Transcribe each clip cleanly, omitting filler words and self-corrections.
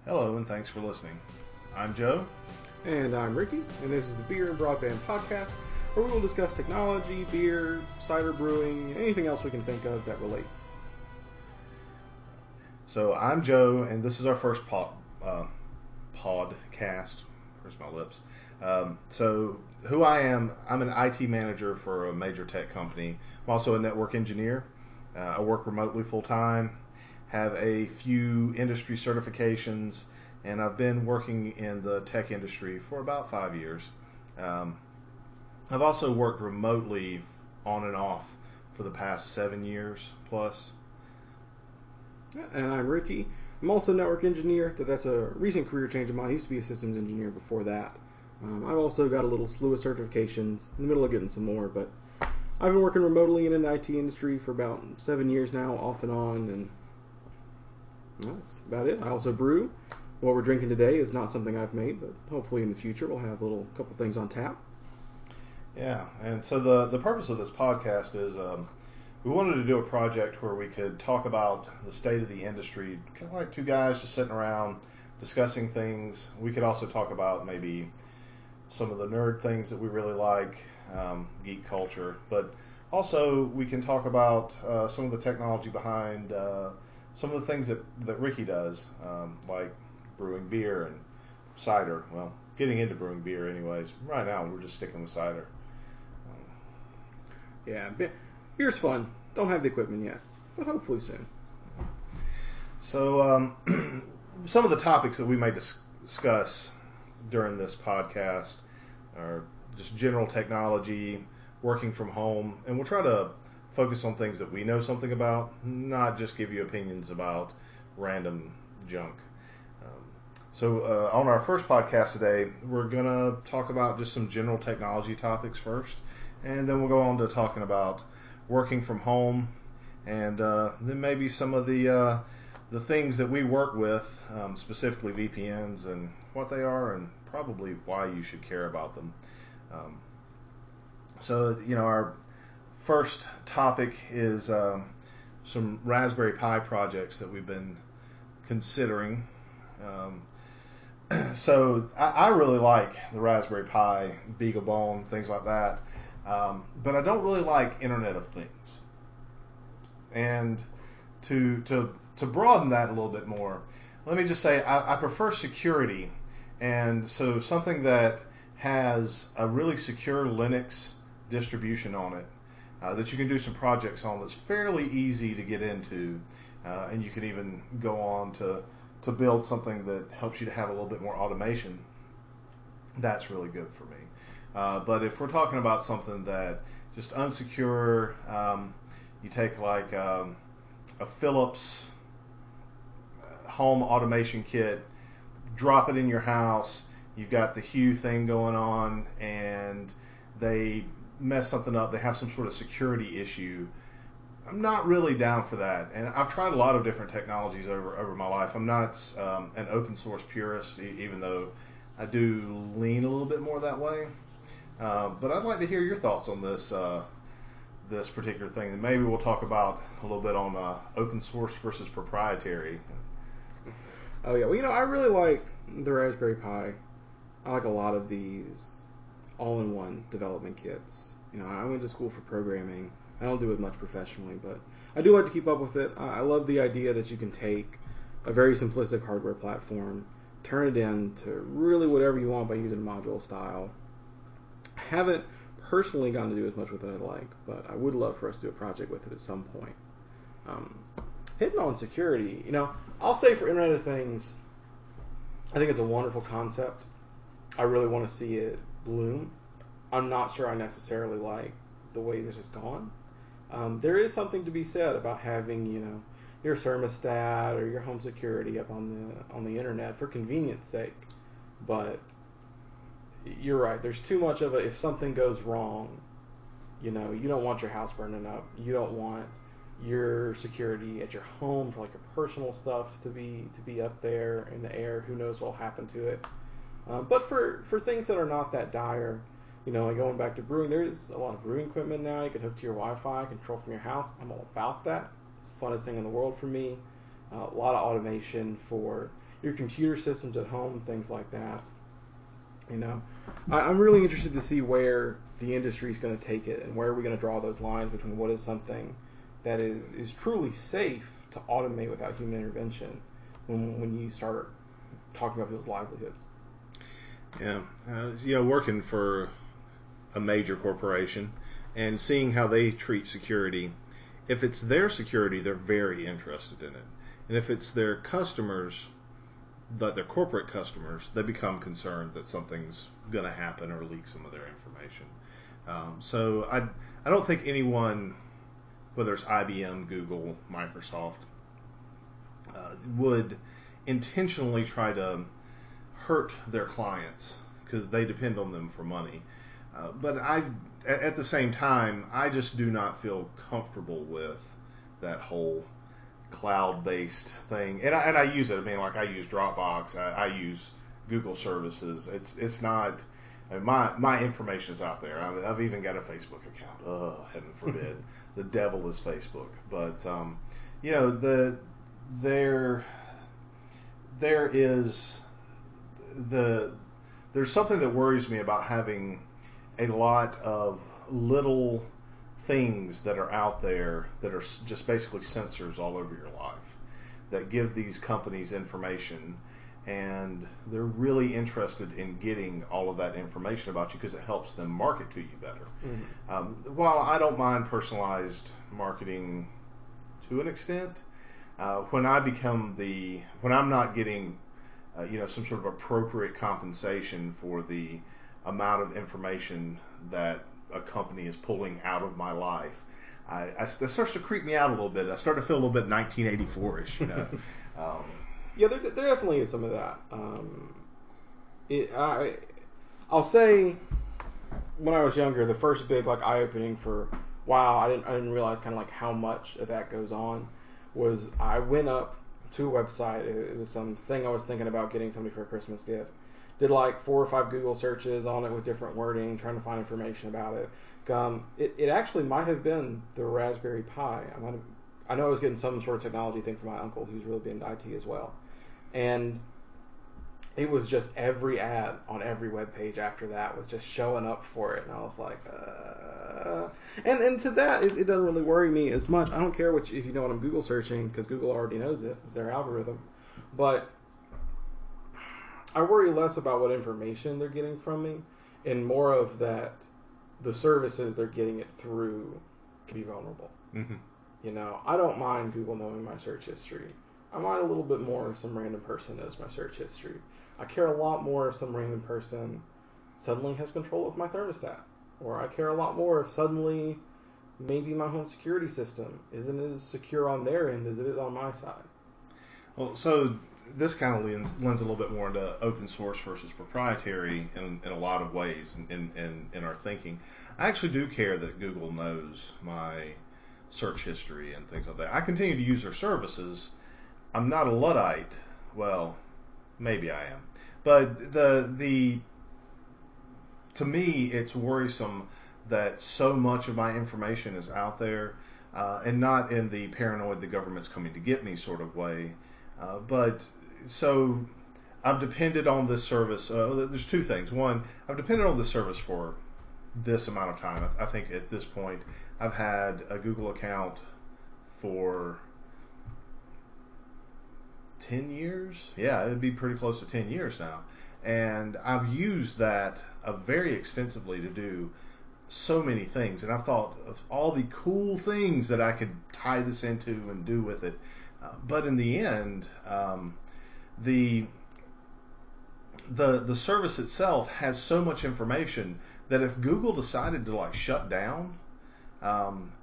Hello and thanks for listening. I'm Joe. And I'm Ricky, and this is the Beer and Broadband Podcast, where we will discuss technology, beer, cider brewing, anything else we can think of that relates. So I'm Joe, and this is our first podcast. Where's my lips? So who I am, I'm an IT manager for a major tech company. I'm also a network engineer. I work remotely full time, have a few industry certifications, and I've been working in the tech industry for about 5 years. I've also worked remotely on and off for the past 7 years plus. And I'm Ricky. I'm also a network engineer. That's a recent career change of mine. I used to be a systems engineer before that. I've also got a little slew of certifications, in the middle of getting some more, but I've been working remotely and in the IT industry for about 7 years now, off and on, and that's about it. I also brew. What we're drinking today is not something I've made, but hopefully in the future we'll have a couple things on tap. Yeah, and so the purpose of this podcast is we wanted to do a project where we could talk about the state of the industry, kind of like two guys just sitting around discussing things. We could also talk about maybe some of the nerd things that we really like, geek culture, but also we can talk about some of the technology behind some of the things that Ricky does, like brewing beer and cider. Well, getting into brewing beer anyways. Right now we're just sticking with cider. Yeah, beer's fun. Don't have the equipment yet, but hopefully soon. So some of the topics that we may discuss during this podcast are just general technology, working from home, and we'll try to focus on things that we know something about, not just give you opinions about random junk. So on our first podcast today, we're going to talk about just some general technology topics first, and then we'll go on to talking about working from home, and then maybe some of the things that we work with, specifically VPNs and what they are, and probably why you should care about them. So our first topic is some Raspberry Pi projects that we've been considering. So I really like the Raspberry Pi, Beagle, things like that, but I don't really like Internet of Things. And to broaden that a little bit more, let me just say I prefer security, and so something that has a really secure Linux distribution on it that you can do some projects on that's fairly easy to get into, and you can even go on to build something that helps you to have a little bit more automation. That's really good for me. But if we're talking about something that just unsecure, you take like a Philips home automation kit, drop it in your house, you've got the Hue thing going on, and they mess something up, they have some sort of security issue. I'm not really down for that, and I've tried a lot of different technologies over my life. I'm not an open source purist, even though I do lean a little bit more that way. But I'd like to hear your thoughts on this particular thing, and maybe we'll talk about a little bit on open source versus proprietary. Oh yeah, well I really like the Raspberry Pi. I like a lot of these all-in-one development kits. I went to school for programming. I don't do it much professionally, but I do like to keep up with it. I love the idea that you can take a very simplistic hardware platform, turn it into really whatever you want by using module style. I haven't personally gotten to do as much with it as I'd like, but I would love for us to do a project with it at some point. Hitting on security, I'll say for Internet of Things, I think it's a wonderful concept. I really want to see it bloom. I'm not sure I necessarily like the ways it's just gone. There is something to be said about having, your thermostat or your home security up on the internet for convenience sake. But you're right. There's too much of it. If something goes wrong, you don't want your house burning up. You don't want your security at your home for like your personal stuff to be up there in the air. Who knows what will happen to it? But for things that are not that dire, like going back to brewing, there's a lot of brewing equipment now. You can hook to your Wi-Fi, control from your house. I'm all about that. It's the funnest thing in the world for me. A lot of automation for your computer systems at home, things like that. You know, I'm really interested to see where the industry is going to take it and where are we going to draw those lines between what is something that is truly safe to automate without human intervention when you start talking about people's livelihoods. Yeah, working for a major corporation and seeing how they treat security. If it's their security, they're very interested in it. And if it's their customers, their corporate customers, they become concerned that something's going to happen or leak some of their information. So I don't think anyone, whether it's IBM, Google, Microsoft, would intentionally try to hurt their clients because they depend on them for money. But at the same time, I just do not feel comfortable with that whole cloud-based thing. And I use it. I mean, like I use Dropbox. I use Google services. It's not. I mean, my information is out there. I've even got a Facebook account. Heaven forbid. The devil is Facebook. But there's something that worries me about having a lot of little things that are out there that are just basically sensors all over your life that give these companies information, and they're really interested in getting all of that information about you because it helps them market to you better. Mm-hmm. While I don't mind personalized marketing to an extent, when I'm not getting some sort of appropriate compensation for the amount of information that a company is pulling out of my life, that starts to creep me out a little bit. I start to feel a little bit 1984-ish, Yeah, there definitely is some of that. I'll say, when I was younger, the first big eye-opening for wow, I didn't realize kind of like how much of that goes on was I went up to a website. It was something I was thinking about getting somebody for a Christmas gift. Did 4 or 5 Google searches on it with different wording, trying to find information about it. It actually might have been the Raspberry Pi. I know I was getting some sort of technology thing from my uncle, who's really been into IT as well. And it was just every ad on every web page after that was just showing up for it. And I was like, And to that, it doesn't really worry me as much. I don't care if you know what I'm Google searching, because Google already knows it. It's their algorithm. But I worry less about what information they're getting from me and more of that the services they're getting it through can be vulnerable. Mm-hmm. I don't mind Google knowing my search history. I mind a little bit more if some random person knows my search history. I care a lot more if some random person suddenly has control of my thermostat. Or I care a lot more if suddenly maybe my home security system isn't as secure on their end as it is on my side. Well, so this kind of lends a little bit more into open source versus proprietary in a lot of ways in our thinking. I actually do care that Google knows my search history and things like that. I continue to use their services. I'm not a Luddite. Well, maybe I am. But to me, it's worrisome that so much of my information is out there, and not in the paranoid the government's coming to get me sort of way. But so I've depended on this service. There's two things. One, I've depended on this service for this amount of time. I think at this point I've had a Google account for 10 years. Yeah, it'd be pretty close to 10 years now. And I've used that very extensively to do so many things. And I thought of all the cool things that I could tie this into and do with it. But in the end, the service itself has so much information that if Google decided to shut down,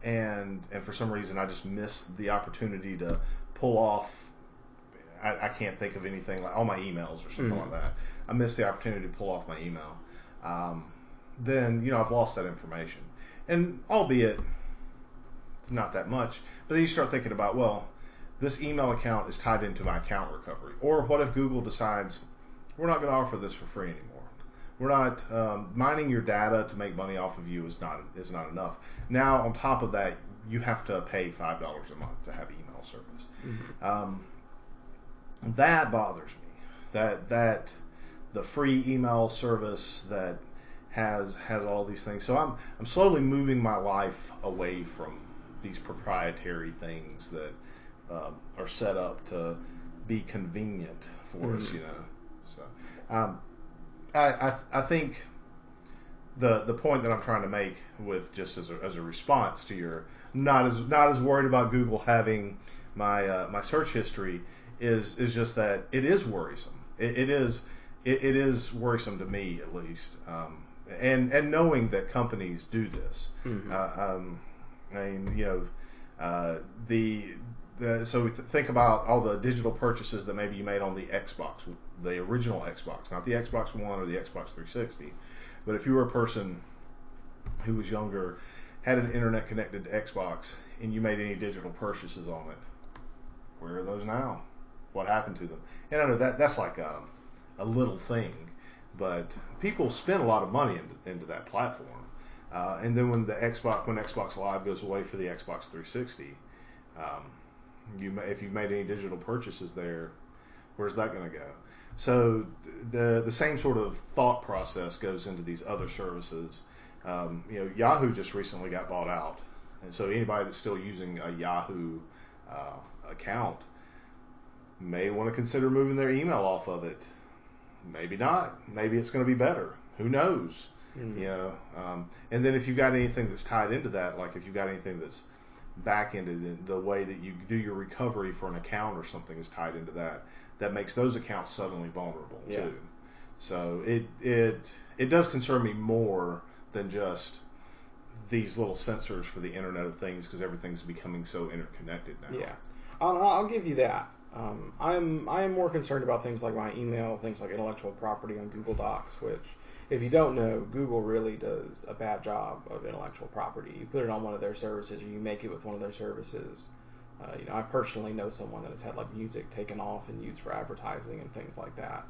and for some reason I just missed the opportunity to pull off, I can't think of anything like all my emails or something like that. I missed the opportunity to pull off my email. Then I've lost that information, and albeit it's not that much. But then you start thinking about, well, this email account is tied into my account recovery. Or what if Google decides we're not going to offer this for free anymore? We're not mining your data to make money off of you is not enough. Now on top of that, you have to pay $5 a month to have email service. Mm-hmm. That bothers me. that the free email service that has all these things. So I'm slowly moving my life away from these proprietary things that are set up to be convenient for us, So I think the point that I'm trying to make with just as a response to your not as worried about Google having my search history is just that it is worrisome. It is worrisome to me, at least, and knowing that companies do this. So think about all the digital purchases that maybe you made on the Xbox, the original Xbox, not the Xbox One or the Xbox 360. But if you were a person who was younger, had an internet connected Xbox, and you made any digital purchases on it, where are those now? What happened to them? And I know that's like a little thing, but people spend a lot of money into that platform. And then when Xbox Live goes away for the Xbox 360, if you've made any digital purchases there, where's that going to go? So the same sort of thought process goes into these other services. Yahoo just recently got bought out, and so anybody that's still using a Yahoo account may want to consider moving their email off of it. Maybe not. Maybe it's going to be better. Who knows? And then if you've got anything that's tied into that, like if you've got anything that's back-ended in the way that you do your recovery for an account or something is tied into that makes those accounts suddenly vulnerable too. So it does concern me more than just these little sensors for the Internet of Things, because everything's becoming so interconnected now. Yeah, I'll give you that. I am more concerned about things like my email, things like intellectual property on Google Docs, which, if you don't know, Google really does a bad job of intellectual property. You put it on one of their services, or you make it with one of their services. I personally know someone that has had like music taken off and used for advertising and things like that.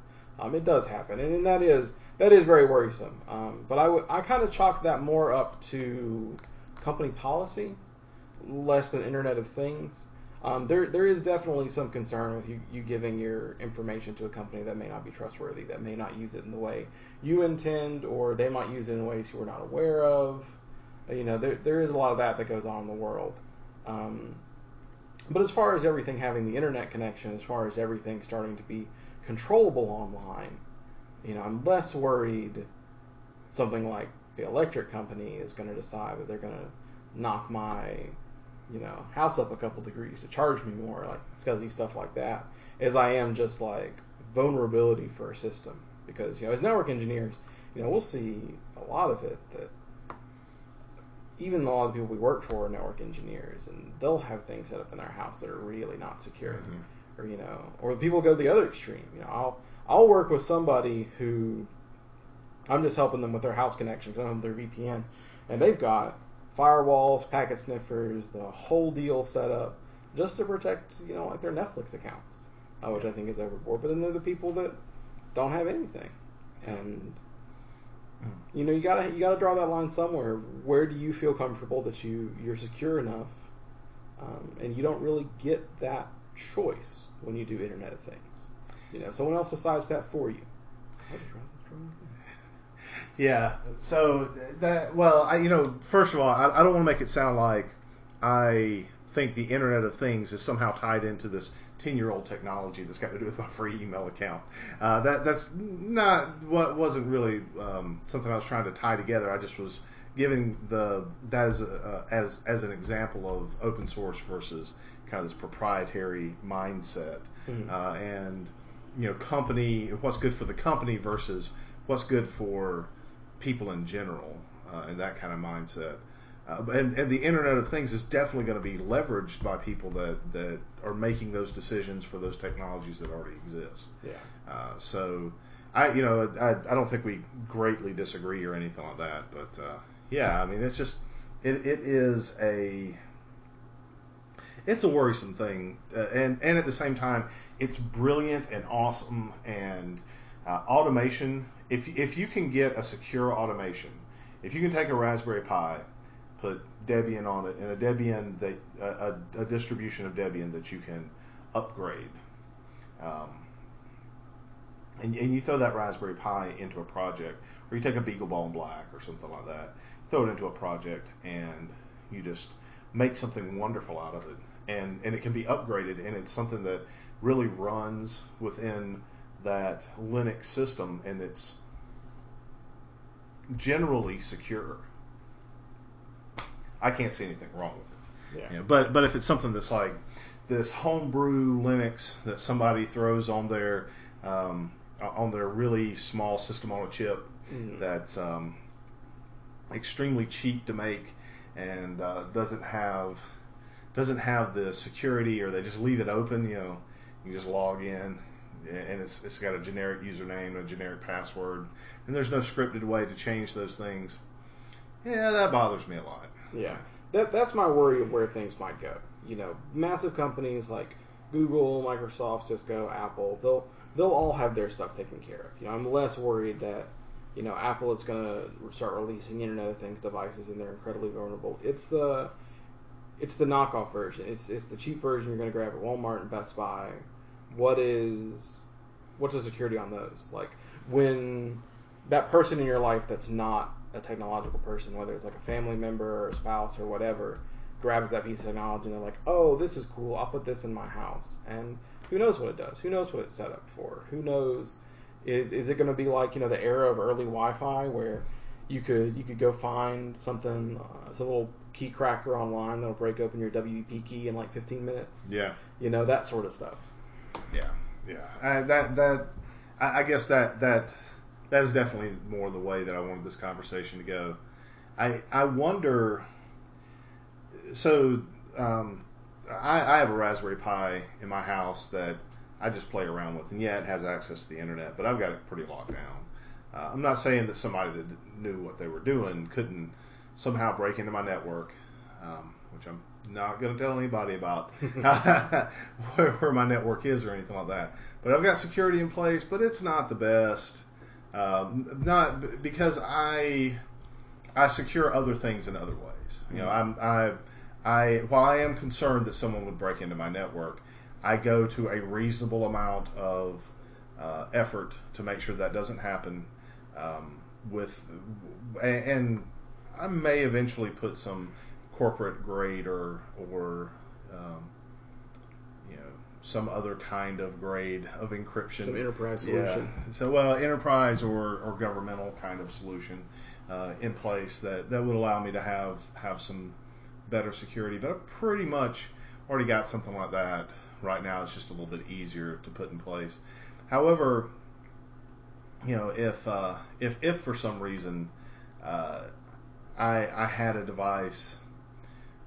It does happen, and that is very worrisome. But I kind of chalk that more up to company policy, less than Internet of Things. There is definitely some concern with you giving your information to a company that may not be trustworthy, that may not use it in the way you intend, or they might use it in ways you were not aware of. There is a lot of that goes on in the world. But as far as everything having the internet connection, as far as everything starting to be controllable online, I'm less worried something like the electric company is going to decide that they're going to knock my house up a couple degrees to charge me more, like scuzzy stuff like that, as I am just like vulnerability for a system. Because as network engineers, we'll see a lot of it that even a lot of people we work for are network engineers, and they'll have things set up in their house that are really not secure. Or people go the other extreme. I'll work with somebody who I'm just helping them with their house connection, because I'm their VPN, and they've got firewalls, packet sniffers, the whole deal set up just to protect, like their Netflix accounts, which I think is overboard. But then there are the people that don't have anything, and you gotta draw that line somewhere. Where do you feel comfortable that you're secure enough, and you don't really get that choice when you do Internet of Things. Someone else decides that for you. Yeah. So first of all, I don't want to make it sound like I think the Internet of Things is somehow tied into this 10-year-old technology that's got to do with my free email account. That's not what wasn't really something I was trying to tie together. I just was giving that as an example of open source versus kind of this proprietary mindset, and company, what's good for the company versus what's good for people in general, and that kind of mindset. And the Internet of Things is definitely going to be leveraged by people that are making those decisions for those technologies that already exist. Yeah. So I don't think we greatly disagree or anything like that, but I mean, it's just it's a worrisome thing, and at the same time, it's brilliant and awesome. And automation, if you can get a secure automation, if you can take a Raspberry Pi, put Debian on it, and a Debian a distribution of Debian that you can upgrade, and you throw that Raspberry Pi into a project, or you take a Beagle Bone Black or something like that, throw it into a project, and you just make something wonderful out of it. And it can be upgraded, and it's something that really runs within that Linux system, and it's generally secure. I can't see anything wrong with it. Yeah. But if it's something that's like this Homebrew Linux that somebody throws on their really small system on a chip, that's extremely cheap to make and doesn't have the security, or they just leave it open, you can just log in, and it's got a generic username and a generic password, and there's no scripted way to change those things. Yeah, that bothers me a lot. Yeah, that's my worry of where things might go. Massive companies like Google, Microsoft, Cisco, Apple, they'll all have their stuff taken care of. I'm less worried that Apple is going to start releasing Internet of Things devices, and they're incredibly vulnerable. It's the knockoff version. It's the cheap version you're going to grab at Walmart and Best Buy. What's the security on those? Like, when that person in your life that's not a technological person, whether it's like a family member or a spouse or whatever, grabs that piece of technology and they're like, oh, this is cool, I'll put this in my house. And who knows what it does? Who knows what it's set up for? Who knows? Is it going to be like, the era of early Wi-Fi where you could go find something, it's a little key cracker online that'll break open your WEP key in like 15 minutes? Yeah. That sort of stuff. Yeah. I guess that is definitely more the way that I wanted this conversation to go. I wonder. So I have a Raspberry Pi in my house that I just play around with, and it has access to the internet, but I've got it pretty locked down. I'm not saying that somebody that knew what they were doing couldn't somehow break into my network, which I'm not going to tell anybody about where my network is or anything like that. But I've got security in place, but it's not the best. Not because I secure other things in other ways. While I am concerned that someone would break into my network, I go to a reasonable amount of effort to make sure that doesn't happen. And I may eventually put some corporate grade or some other kind of grade of encryption. Some enterprise solution. Yeah. So, enterprise or governmental kind of solution in place that would allow me to have some better security. But I've pretty much already got something like that right now. It's just a little bit easier to put in place. However, if for some reason I had a device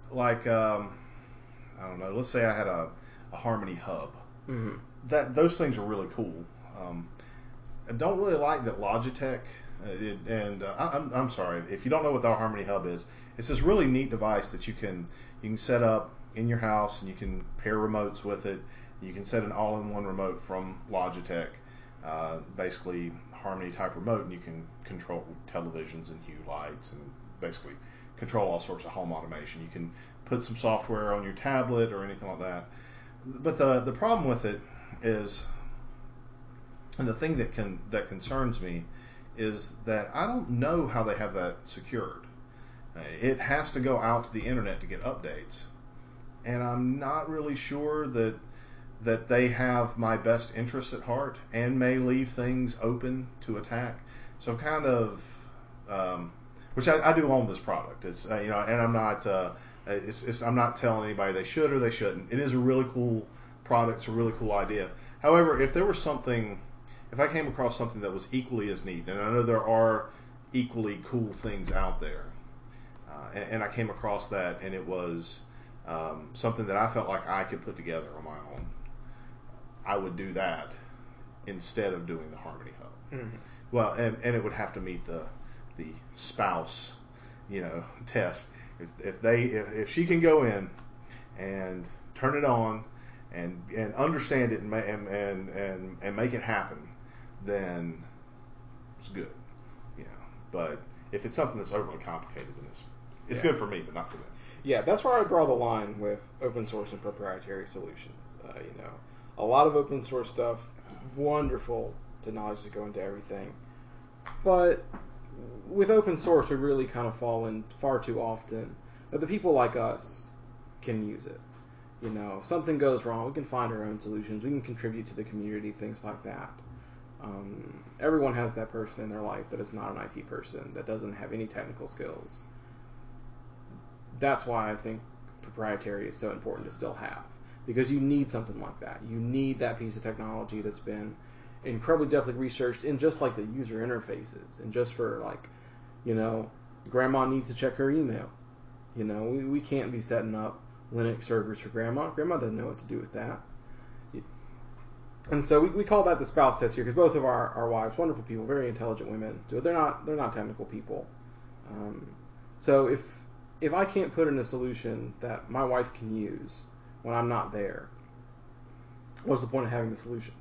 like I don't know, let's say I had a Harmony hub. Mm-hmm. Those things are really cool. I don't really like that Logitech. I'm sorry if you don't know what the Harmony hub is. It's this really neat device that you can set up in your house, and you can pair remotes with it. You can set an all-in-one remote from Logitech, basically Harmony type remote, and you can control televisions and hue lights and basically control all sorts of home automation. You can put some software on your tablet or anything like that. But the problem with it is, and the thing that concerns me, is that I don't know how they have that secured. It has to go out to the internet to get updates, and I'm not really sure that they have my best interests at heart and may leave things open to attack. So I'm kind of, which I do own this product. It's and I'm not. I'm not telling anybody they should or they shouldn't. It is a really cool product. It's a really cool idea. However, if I came across something that was equally as neat, and I know there are equally cool things out there, and I came across that, and it was something that I felt like I could put together on my own, I would do that instead of doing the Harmony Hub. Mm-hmm. Well, and it would have to meet the spouse, test. If she can go in and turn it on and understand it and make it happen, then it's good, But if it's something that's overly complicated, then it's good for me, but not for them. Yeah, that's where I draw the line with open source and proprietary solutions. A lot of open source stuff, wonderful, to knowledge to go into everything. But with open source, we really kind of fall in far too often that the people like us can use it. You know, if something goes wrong, we can find our own solutions. We can contribute to the community, things like that. Everyone has that person in their life that is not an IT person, that doesn't have any technical skills. That's why I think proprietary is so important to still have, because you need something like that. You need that piece of technology that's been incredibly deftly researched in just like the user interfaces, and just for like, you know, grandma needs to check her email. You know, we can't be setting up Linux servers for grandma. Grandma doesn't know what to do with that. And so we call that the spouse test here, because both of our wives, wonderful people, very intelligent women, they're not technical people. So if I can't put in a solution that my wife can use when I'm not there, what's the point of having the solution?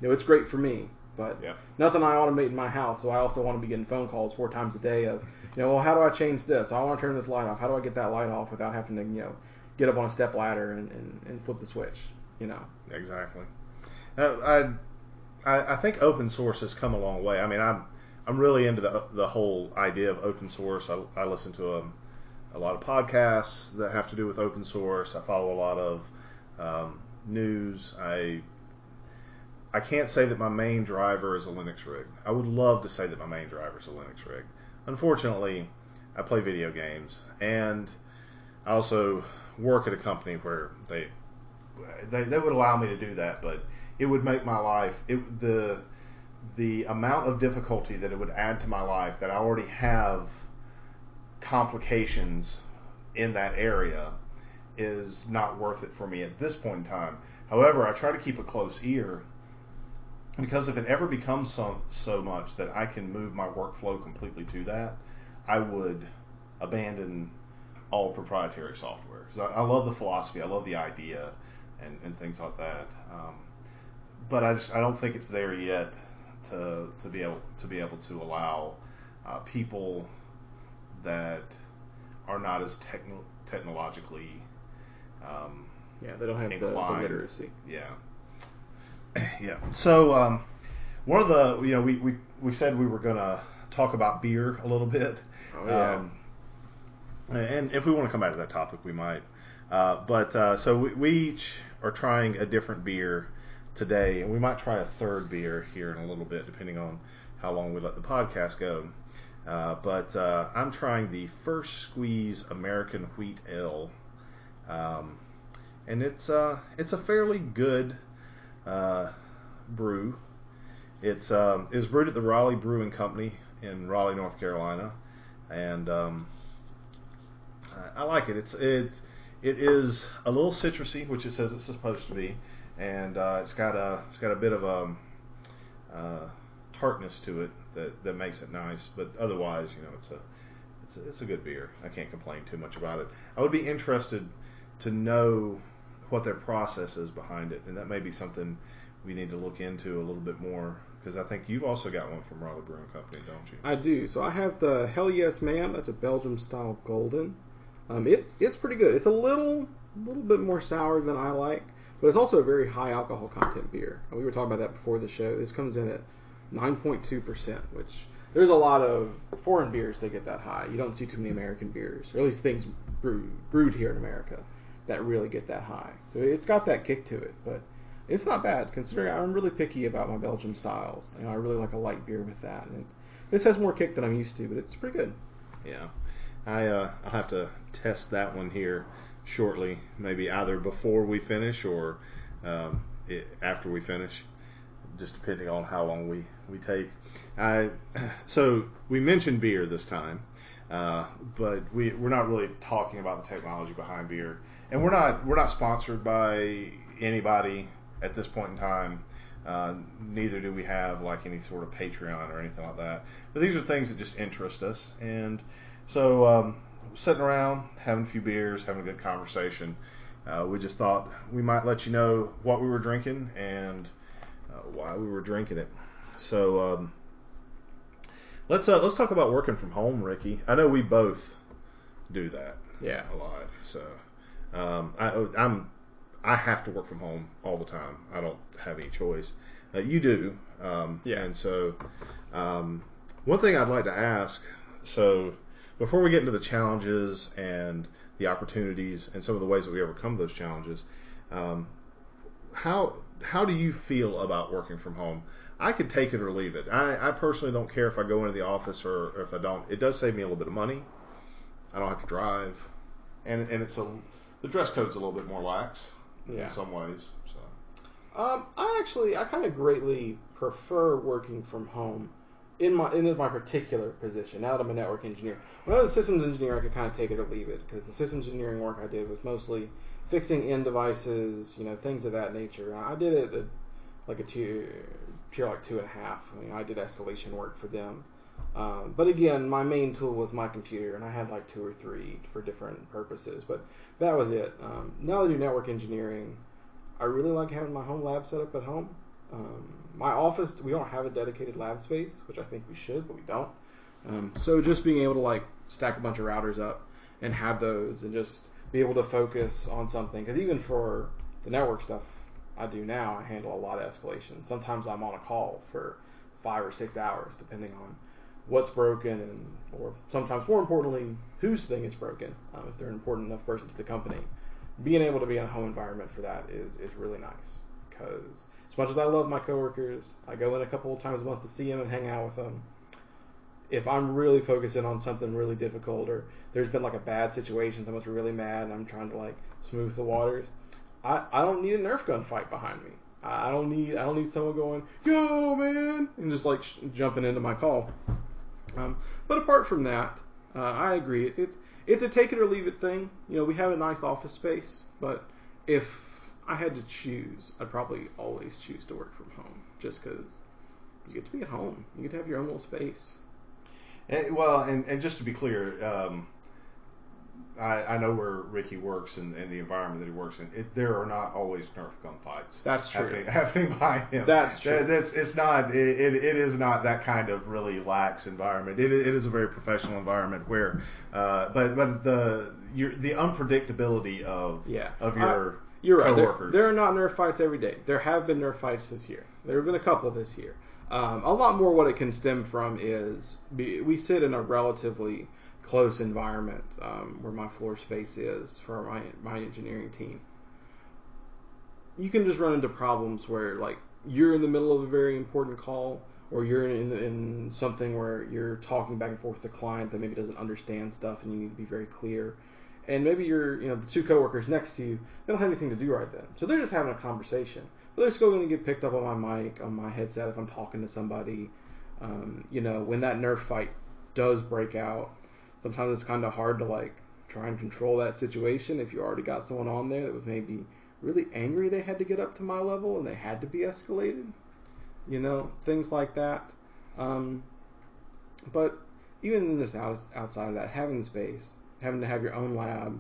You know, it's great for me, but nothing I automate in my house. So I also want to be getting phone calls 4 times a day of, you know, well, how do I change this? I want to turn this light off. How do I get that light off without having to, you know, get up on a step ladder and flip the switch? You know. Exactly. I think open source has come a long way. I mean, I'm really into the whole idea of open source. I listen to a lot of podcasts that have to do with open source. I follow a lot of news. I can't say that my main driver is a Linux rig. I would love to say that my main driver is a Linux rig. Unfortunately, I play video games, and I also work at a company where they would allow me to do that, but it would make my life, the amount of difficulty that it would add to my life, that I already have complications in that area, is not worth it for me at this point in time. However, I try to keep a close ear, because if it ever becomes so much that I can move my workflow completely to that, I would abandon all proprietary software. 'Cause I love the philosophy, I love the idea, and things like that. But I don't think it's there yet to be able to allow people that are not as technologically they don't have the literacy. Yeah. So one of the, you know, we said we were gonna talk about beer a little bit. Oh yeah. And if we want to come back to that topic, we might. So we each are trying a different beer today, and we might try a third beer here in a little bit, depending on how long we let the podcast go. I'm trying the First Squeeze American Wheat Ale, and it's a fairly good brew. It's brewed at the Raleigh Brewing Company in Raleigh, North Carolina, and I like it. It is a little citrusy, which it says it's supposed to be, and it's got a bit of a tartness to it that makes it nice. But otherwise, you know, it's a good beer. I can't complain too much about it. I would be interested to know what their process is behind it, and that may be something we need to look into a little bit more, because I think you've also got one from Raleigh Brewing Company, don't you? I do. So I have the Hell Yes Ma'am. That's a Belgium style golden. It's pretty good. It's a little bit more sour than I like, but it's also a very high alcohol content beer. We were talking about that before the show. This comes in at 9.2%, which there's a lot of foreign beers that get that high. You don't see too many American beers, or at least things brewed here in America, that really get that high. So it's got that kick to it, but it's not bad, considering I'm really picky about my Belgium styles. You know, I really like a light beer with that, and this has more kick than I'm used to, but it's pretty good. Yeah. I'll have to test that one here shortly, maybe either before we finish or after we finish, just depending on how long we take. So we mentioned beer this time, but we're not really talking about the technology behind beer, and we're not sponsored by anybody at this point in time. Neither do we have like any sort of Patreon or anything like that. But these are things that just interest us, and so sitting around having a few beers, having a good conversation, we just thought we might let you know what we were drinking and why we were drinking it. So let's talk about working from home, Ricky. I know we both do that. Yeah. A lot. So I have to work from home all the time. I don't have any choice. You do. And so one thing I'd like to ask, so before we get into the challenges and the opportunities and some of the ways that we overcome those challenges, how do you feel about working from home? I could take it or leave it. I personally don't care if I go into the office or if I don't. It does save me a little bit of money. I don't have to drive, and the dress code's a little bit more lax in some ways. So I kind of greatly prefer working from home in my particular position. Now that I'm a network engineer, when I was a systems engineer, I could kind of take it or leave it, because the systems engineering work I did was mostly fixing end devices, things of that nature. I did it at like a tier like 2.5. I did escalation work for them. But again, my main tool was my computer, and I had like 2 or 3 for different purposes. But that was it. Now that I do network engineering, I really like having my home lab set up at home. My office, we don't have a dedicated lab space, which I think we should, but we don't. So just being able to like stack a bunch of routers up and have those and just be able to focus on something. Because even for the network stuff I do now, I handle a lot of escalation. Sometimes I'm on a call for 5 or 6 hours, depending on what's broken, or sometimes more importantly, whose thing is broken, if they're an important enough person to the company. Being able to be in a home environment for that is really nice, because as much as I love my coworkers, I go in a couple of times a month to see them and hang out with them. If I'm really focusing on something really difficult, or there's been like a bad situation, someone's really mad and I'm trying to like smooth the waters, I don't need a Nerf gun fight behind me. I don't need someone going, "Yo, man," and just like jumping into my call. But apart from that, I agree. It's a take it or leave it thing. We have a nice office space, but if I had to choose, I'd probably always choose to work from home, just because you get to be at home. You get to have your own little space. Well, and just to be clear, I know where Ricky works and the environment that he works in. There are not always Nerf gun fights. That's true. Happening by him. That's true. It's not. It is not that kind of really lax environment. It is a very professional environment where, but the unpredictability of your you're right. coworkers. There are not Nerf fights every day. There have been Nerf fights this year. There have been a couple this year. A lot more what it can stem from is we sit in a relatively close environment where my floor space is for my engineering team. You can just run into problems where like you're in the middle of a very important call, or you're in something where you're talking back and forth with the client that maybe doesn't understand stuff, and you need to be very clear. And maybe you're the 2 coworkers next to you, they don't have anything to do right then, so they're just having a conversation. But they're still going to get picked up on my mic, on my headset if I'm talking to somebody. When that Nerf fight does break out, sometimes it's kind of hard to like try and control that situation if you already got someone on there that was maybe really angry they had to get up to my level and they had to be escalated. Things like that. But even in this outside of that, having the space, having to have your own lab,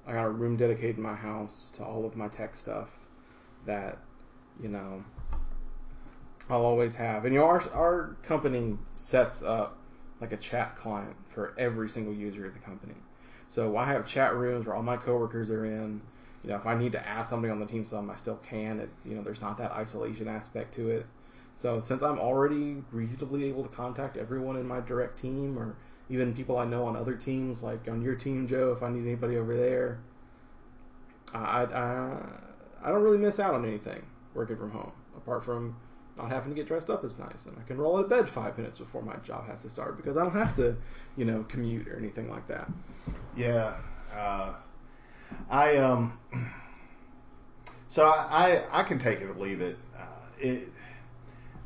I got a room dedicated in my house to all of my tech stuff that I'll always have. And our company sets up like a chat client for every single user of the company. So I have chat rooms where all my coworkers are in. If I need to ask somebody on the team some, I still can. It's there's not that isolation aspect to it. So since I'm already reasonably able to contact everyone in my direct team, or even people I know on other teams, like on your team, Joe, if I need anybody over there, I don't really miss out on anything working from home, apart from not having to get dressed up as nice, and I can roll out of bed 5 minutes before my job has to start because I don't have to, commute or anything like that. Yeah, I can take it or leave it.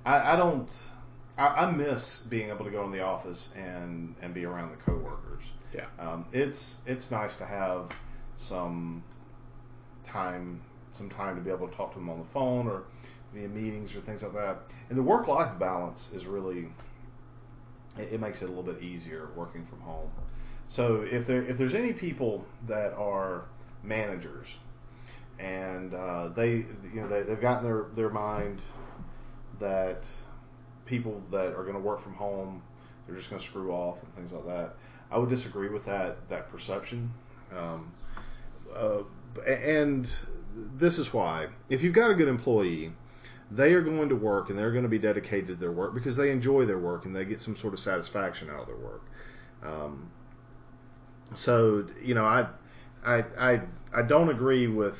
I miss being able to go in the office and be around the coworkers. Yeah. It's nice to have some time to be able to talk to them on the phone or via meetings or things like that. And the work-life balance is really, it makes it a little bit easier working from home. So if there's any people that are managers and they've gotten their mind that people that are going to work from home, they're just going to screw off and things like that, I would disagree with that perception. And this is why. If you've got a good employee, they are going to work and they're going to be dedicated to their work because they enjoy their work and they get some sort of satisfaction out of their work. So I don't agree with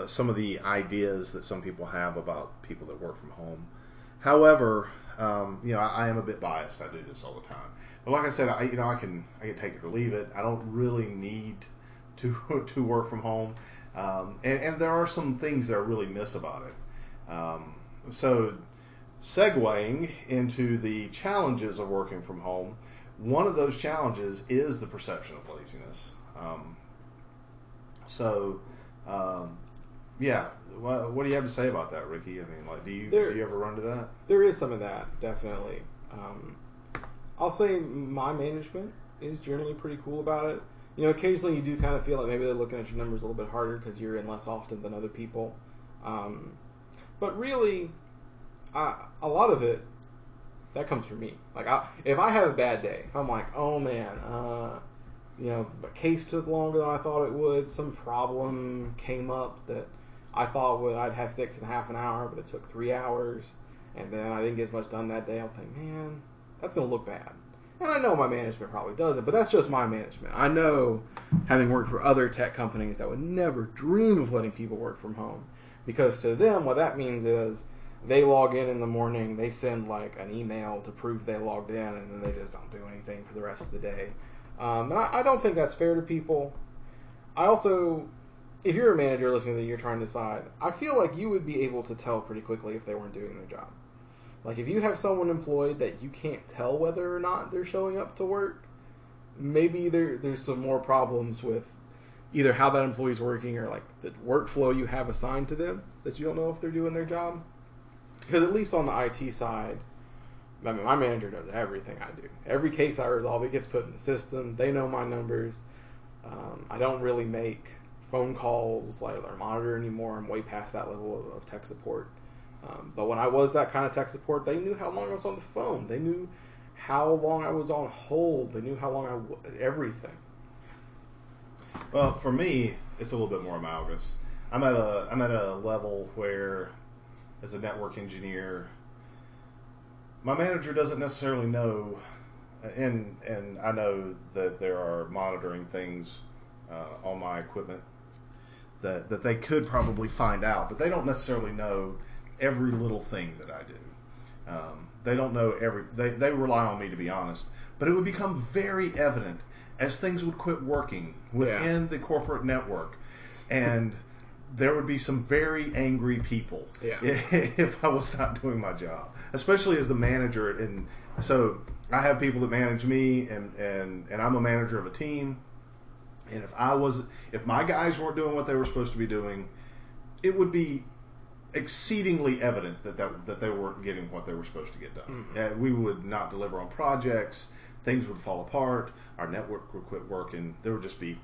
some of the ideas that some people have about people that work from home. However, I am a bit biased. I do this all the time. But like I said, I can take it or leave it. I don't really need to work from home. And there are some things that I really miss about it. So segueing into the challenges of working from home, one of those challenges is the perception of laziness. What do you have to say about that, Ricky? I mean, like, do you ever run to that? There is some of that, definitely. I'll say my management is generally pretty cool about it. Occasionally you do kind of feel like maybe they're looking at your numbers a little bit harder because you're in less often than other people. But really, a lot of it, that comes from me. Like, if I have a bad day, if I'm like, oh man, a case took longer than I thought it would, some problem came up that I thought I'd have fixed in half an hour, but it took 3 hours, and then I didn't get as much done that day, I'll think, man, that's going to look bad. And I know my management probably doesn't, but that's just my management. I know, having worked for other tech companies, that would never dream of letting people work from home. Because to them, what that means is they log in the morning, they send like an email to prove they logged in, and then they just don't do anything for the rest of the day. And I don't think that's fair to people. I also, if you're a manager listening to that, you're trying to decide, I feel like you would be able to tell pretty quickly if they weren't doing their job. Like, if you have someone employed that you can't tell whether or not they're showing up to work, maybe there's some more problems with either how that employee's working or like the workflow you have assigned to them that you don't know if they're doing their job. Because at least on the IT side, I mean, my manager knows everything I do. Every case I resolve, it gets put in the system. They know my numbers. I don't really make phone calls like or monitor anymore. I'm way past that level of tech support. But when I was that kind of tech support, they knew how long I was on the phone. They knew how long I was on hold. They knew how long everything. Well, for me, it's a little bit more analogous. I'm at a level where, as a network engineer, my manager doesn't necessarily know, and I know that there are monitoring things on my equipment that they could probably find out, but they don't necessarily know every little thing that I do. They don't know they rely on me, to be honest, but it would become very evident as things would quit working within the corporate network, and there would be some very angry people if I was not doing my job, especially as the manager. And so I have people that manage me, and I'm a manager of a team. And if my guys weren't doing what they were supposed to be doing, it would be exceedingly evident that they weren't getting what they were supposed to get done. Mm-hmm. We would not deliver on projects. Things would fall apart. Our network would quit working. There would just be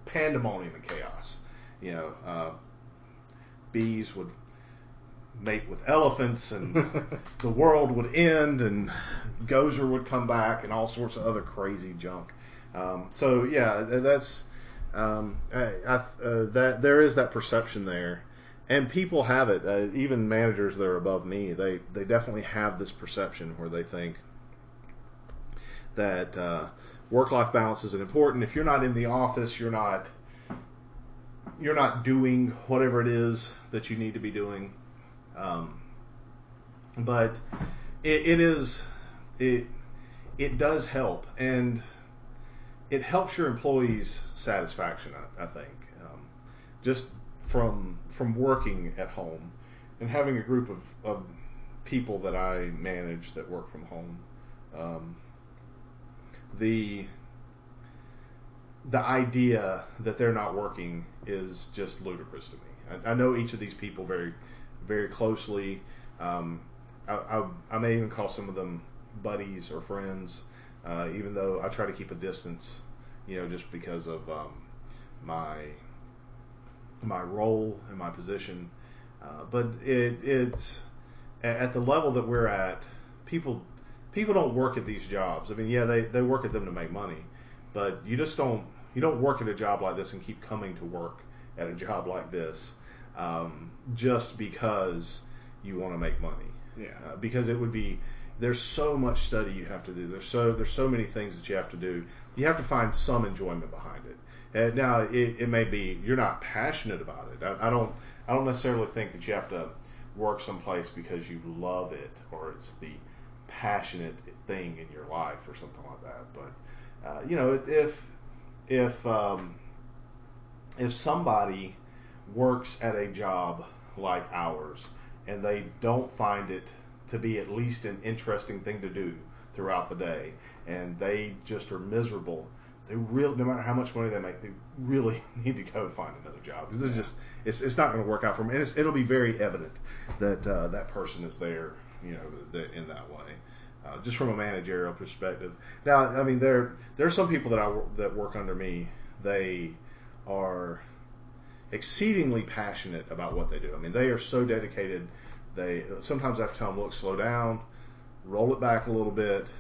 pandemonium and chaos. Bees would mate with elephants, and the world would end, and Gozer would come back, and all sorts of other crazy junk. That's that there is that perception there, and people have it. Even managers that are above me, they definitely have this perception where they think that work-life balance isn't important. If you're not in the office, you're not doing whatever it is that you need to be doing. But it does help, and it helps your employees' satisfaction, I think. Just from working at home and having a group of people that I manage that work from home, the idea that they're not working is just ludicrous to me. I know each of these people very, very closely. I may even call some of them buddies or friends, even though I try to keep a distance, just because of my role and my position. But it's at the level that we're at. People don't work at these jobs. I mean, they work at them to make money, but you don't work at a job like this and keep coming to work at a job like this just because you want to make money. Yeah. Because it would be, there's so much study you have to do. There's so many things that you have to do. You have to find some enjoyment behind it. And now it may be you're not passionate about it. I don't necessarily think that you have to work someplace because you love it or it's the passionate thing in your life or something like that. But you know, if somebody works at a job like ours and they don't find it to be at least an interesting thing to do throughout the day, and they just are miserable, no matter how much money they make, they really need to go find another job. Because it's not going to work out for them, and it'll be very evident that that person is there, you know, in that way. Just from a managerial perspective. Now, I mean, there are some people that work under me. They are exceedingly passionate about what they do. I mean, they are so dedicated. Sometimes I have to tell them, look, slow down, roll it back a little bit.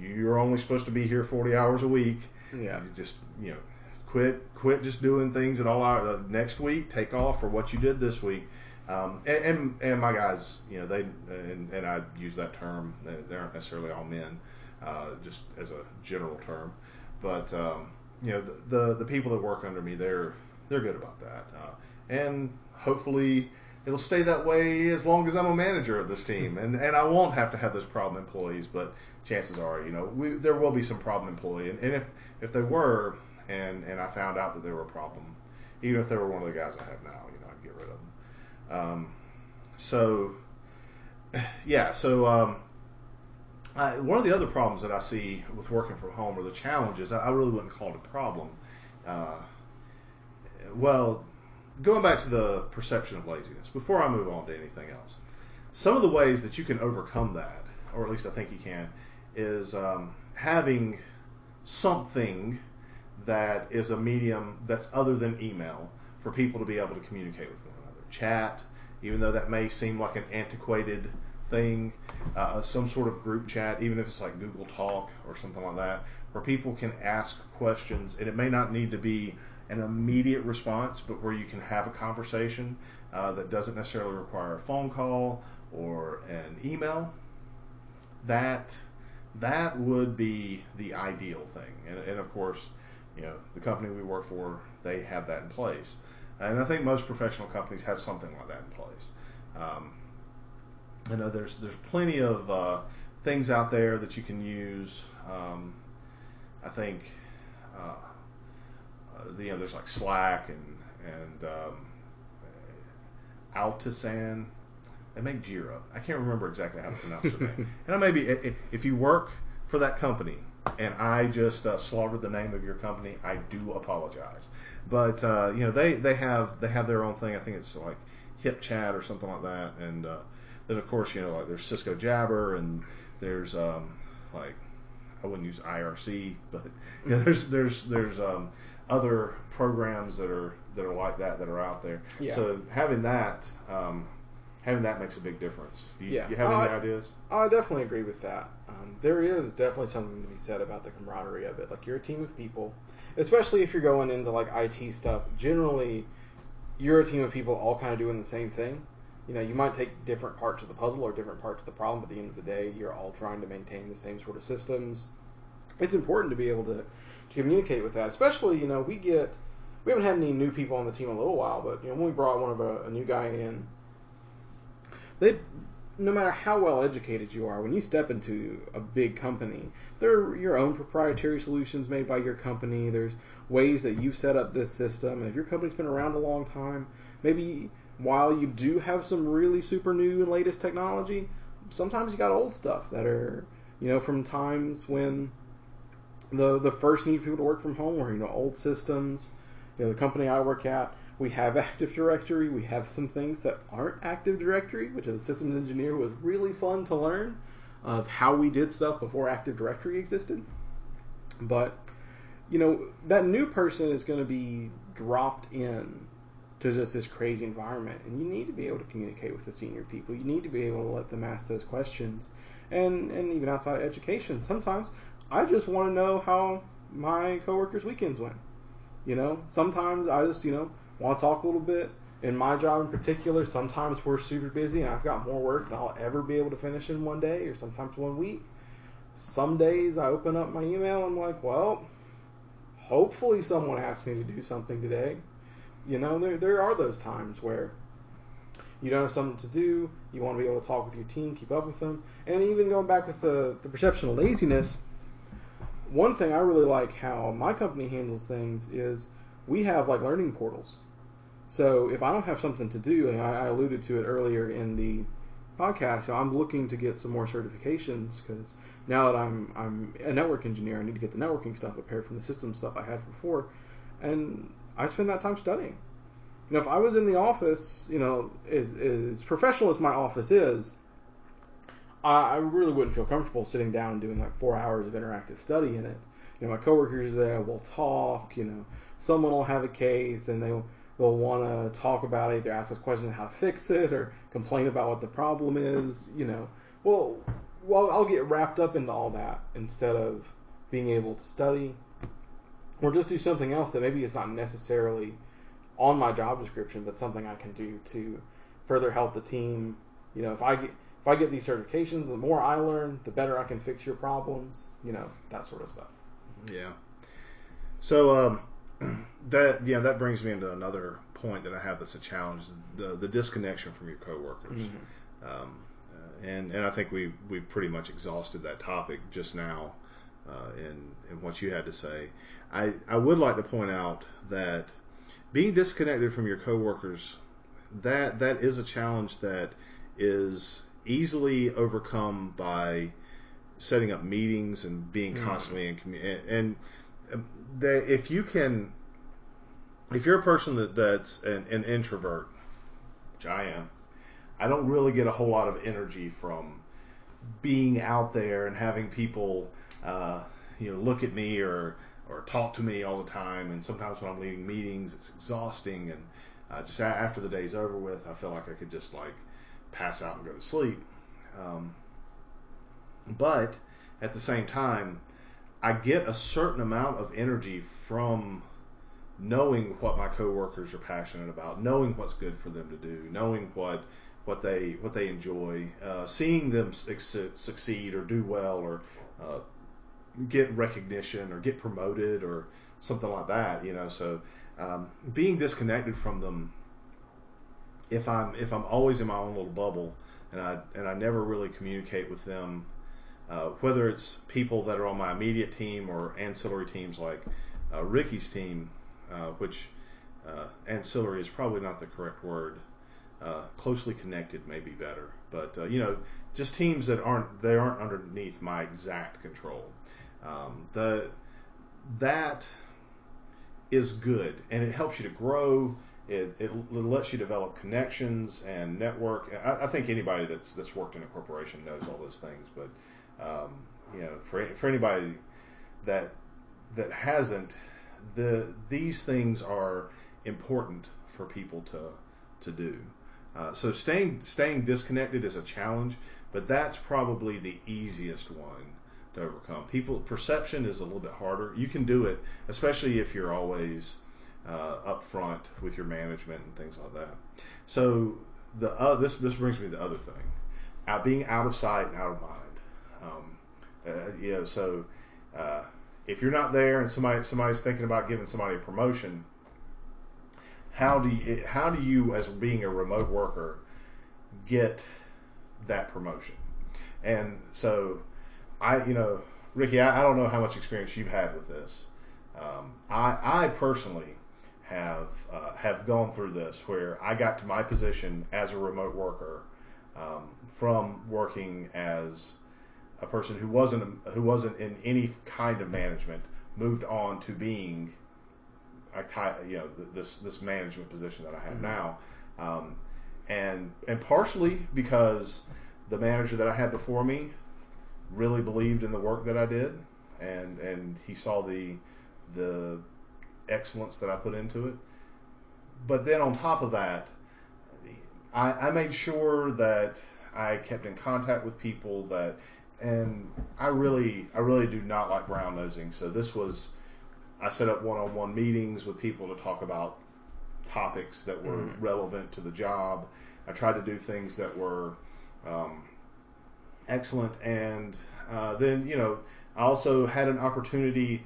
You're only supposed to be here 40 hours a week. Yeah. You just, you know, quit just doing things at all hours. Next week, take off for what you did this week. And my guys, you know, and I use that term. They aren't necessarily all men, just as a general term. But you know, the people that work under me, they're good about that. And hopefully it'll stay that way as long as I'm a manager of this team. And I won't have to have those problem employees, but chances are, you know, there will be some problem employee. And if they were, and I found out that they were a problem, even if they were one of the guys I have now, you know, I'd get rid of them. One of the other problems that I see with working from home, or the challenges, I really wouldn't call it a problem. Well, going back to the perception of laziness, before I move on to anything else, some of the ways that you can overcome that, or at least I think you can, is having something that is a medium that's other than email for people to be able to communicate with one another. Chat, even though that may seem like an antiquated thing, some sort of group chat, even if it's like Google Talk or something like that, where people can ask questions, and it may not need to be an immediate response, but where you can have a conversation that doesn't necessarily require a phone call or an email. That would be the ideal thing. And of course, you know, the company we work for, they have that in place. And I think most professional companies have something like that in place. I know there's plenty of things out there that you can use. I think you know, there's like Slack and Altisan. They make Jira. I can't remember exactly how to pronounce their name. And maybe if you work for that company and I just slaughtered the name of your company, I do apologize. But you know, they have their own thing. I think it's like HipChat or something like that. And then of course, you know, like there's Cisco Jabber, and there's like, I wouldn't use IRC, but you know, there's other programs that are like that are out there. Yeah. So having that makes a big difference. You have any ideas? I definitely agree with that. There is definitely something to be said about the camaraderie of it. Like, you're a team of people, especially if you're going into like IT stuff. Generally, you're a team of people all kind of doing the same thing. You know, you might take different parts of the puzzle or different parts of the problem, but at the end of the day, you're all trying to maintain the same sort of systems. It's important to be able to communicate with that, especially, you know, we haven't had any new people on the team in a little while, but, you know, when we brought a new guy in, no matter how well educated you are, when you step into a big company, there are your own proprietary solutions made by your company. There's ways that you've set up this system, and if your company's been around a long time, maybe while you do have some really super new and latest technology, sometimes you got old stuff that are, you know, from times when the first need people to work from home were, you know, old systems. You know, the company I work at, we have Active Directory. We have some things that aren't Active Directory, which as a systems engineer was really fun to learn of how we did stuff before Active Directory existed. But, you know, that new person is going to be dropped in to just this crazy environment, and you need to be able to communicate with the senior people. You need to be able to let them ask those questions. And even outside of education, sometimes I just want to know how my coworkers' weekends went. You know, sometimes I just, you know, want to talk a little bit in my job in particular, sometimes we're super busy and I've got more work than I'll ever be able to finish in one day or sometimes 1 week. Some days I open up my email and I'm like, well, hopefully someone asked me to do something today. There are those times where you don't have something to do, you want to be able to talk with your team, keep up with them. And even going back with the perception of laziness, one thing I really like how my company handles things is we have like learning portals. So if I don't have something to do, and I alluded to it earlier in the podcast, so I'm looking to get some more certifications because now that I'm a network engineer, I need to get the networking stuff prepared from the system stuff I had before, and I spend that time studying. If I was in the office, as professional as my office is, I really wouldn't feel comfortable sitting down and doing like 4 hours of interactive study in it. My coworkers there will talk. Someone will have a case and they'll want to talk about it, either ask us questions on how to fix it or complain about what the problem is. Well, I'll get wrapped up into all that instead of being able to study or just do something else that maybe is not necessarily on my job description, but something I can do to further help the team. If I get these certifications, the more I learn, the better I can fix your problems. That sort of stuff. Yeah. So that brings me into another point that I have that's a challenge: the disconnection from your coworkers. Mm-hmm. And I think we've pretty much exhausted that topic just now in what you had to say. I would like to point out that being disconnected from your coworkers, that is a challenge that is easily overcome by setting up meetings and being constantly in community. And if you're a person that's an introvert, which I am, I don't really get a whole lot of energy from being out there and having people look at me or talk to me all the time. And sometimes when I'm leading meetings, it's exhausting, and just after the day's over with, I feel like I could just like pass out and go to sleep. But at the same time, I get a certain amount of energy from knowing what my coworkers are passionate about, knowing what's good for them to do, knowing what they enjoy, seeing them succeed or do well or get recognition or get promoted or something like that. So being disconnected from them, if I'm always in my own little bubble and I never really communicate with them, whether it's people that are on my immediate team or ancillary teams like Ricky's team, which ancillary is probably not the correct word. Closely connected may be better, but just teams that aren't underneath my exact control. That is good, and it helps you to grow. It lets you develop connections and network. I think anybody that's worked in a corporation knows all those things, but for anybody that hasn't, these things are important for people to do. So staying disconnected is a challenge, but that's probably the easiest one to overcome. Perception is a little bit harder. You can do it, especially if you're always up front with your management and things like that. So this brings me to the other thing, being out of sight and out of mind. So if you're not there and somebody's thinking about giving somebody a promotion, how do you, as being a remote worker, get that promotion? And so Ricky, I don't know how much experience you've had with this. I personally have gone through this where I got to my position as a remote worker from working as a person who wasn't in any kind of management, moved on to being this management position that I have now, and partially because the manager that I had before me really believed in the work that I did, and he saw the excellence that I put into it. But then on top of that, I made sure that I kept in contact with people and I really do not like brown nosing. So I set up one-on-one meetings with people to talk about topics that were relevant to the job. I tried to do things that were excellent, and then I also had an opportunity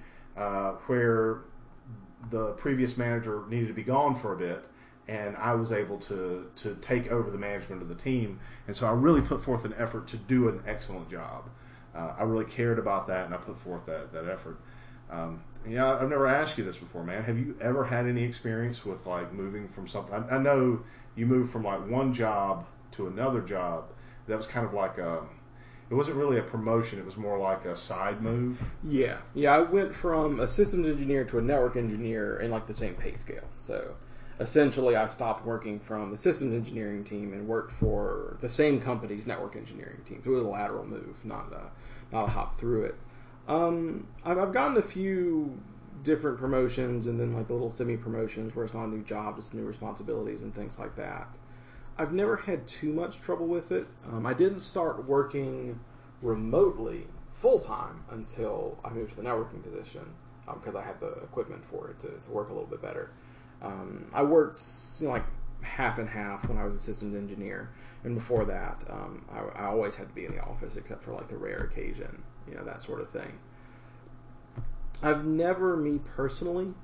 where the previous manager needed to be gone for a bit, and I was able to take over the management of the team, and so I really put forth an effort to do an excellent job. I really cared about that, and I put forth that effort. I've never asked you this before, man. Have you ever had any experience with like moving from something? I know you moved from like one job to another job. That was kind of like it wasn't really a promotion. It was more like a side move. Yeah. I went from a systems engineer to a network engineer in like the same pay scale. So essentially, I stopped working from the systems engineering team and worked for the same company's network engineering team. So it was a lateral move, not a hop through it. I've gotten a few different promotions and then like little semi-promotions where it's not a new job, just new responsibilities and things like that. I've never had too much trouble with it. I didn't start working remotely full-time until I moved to the networking position because I had the equipment for it to work a little bit better. I worked like half and half when I was a systems engineer, and before that, I always had to be in the office except for like the rare occasion, that sort of thing. I've never, me personally,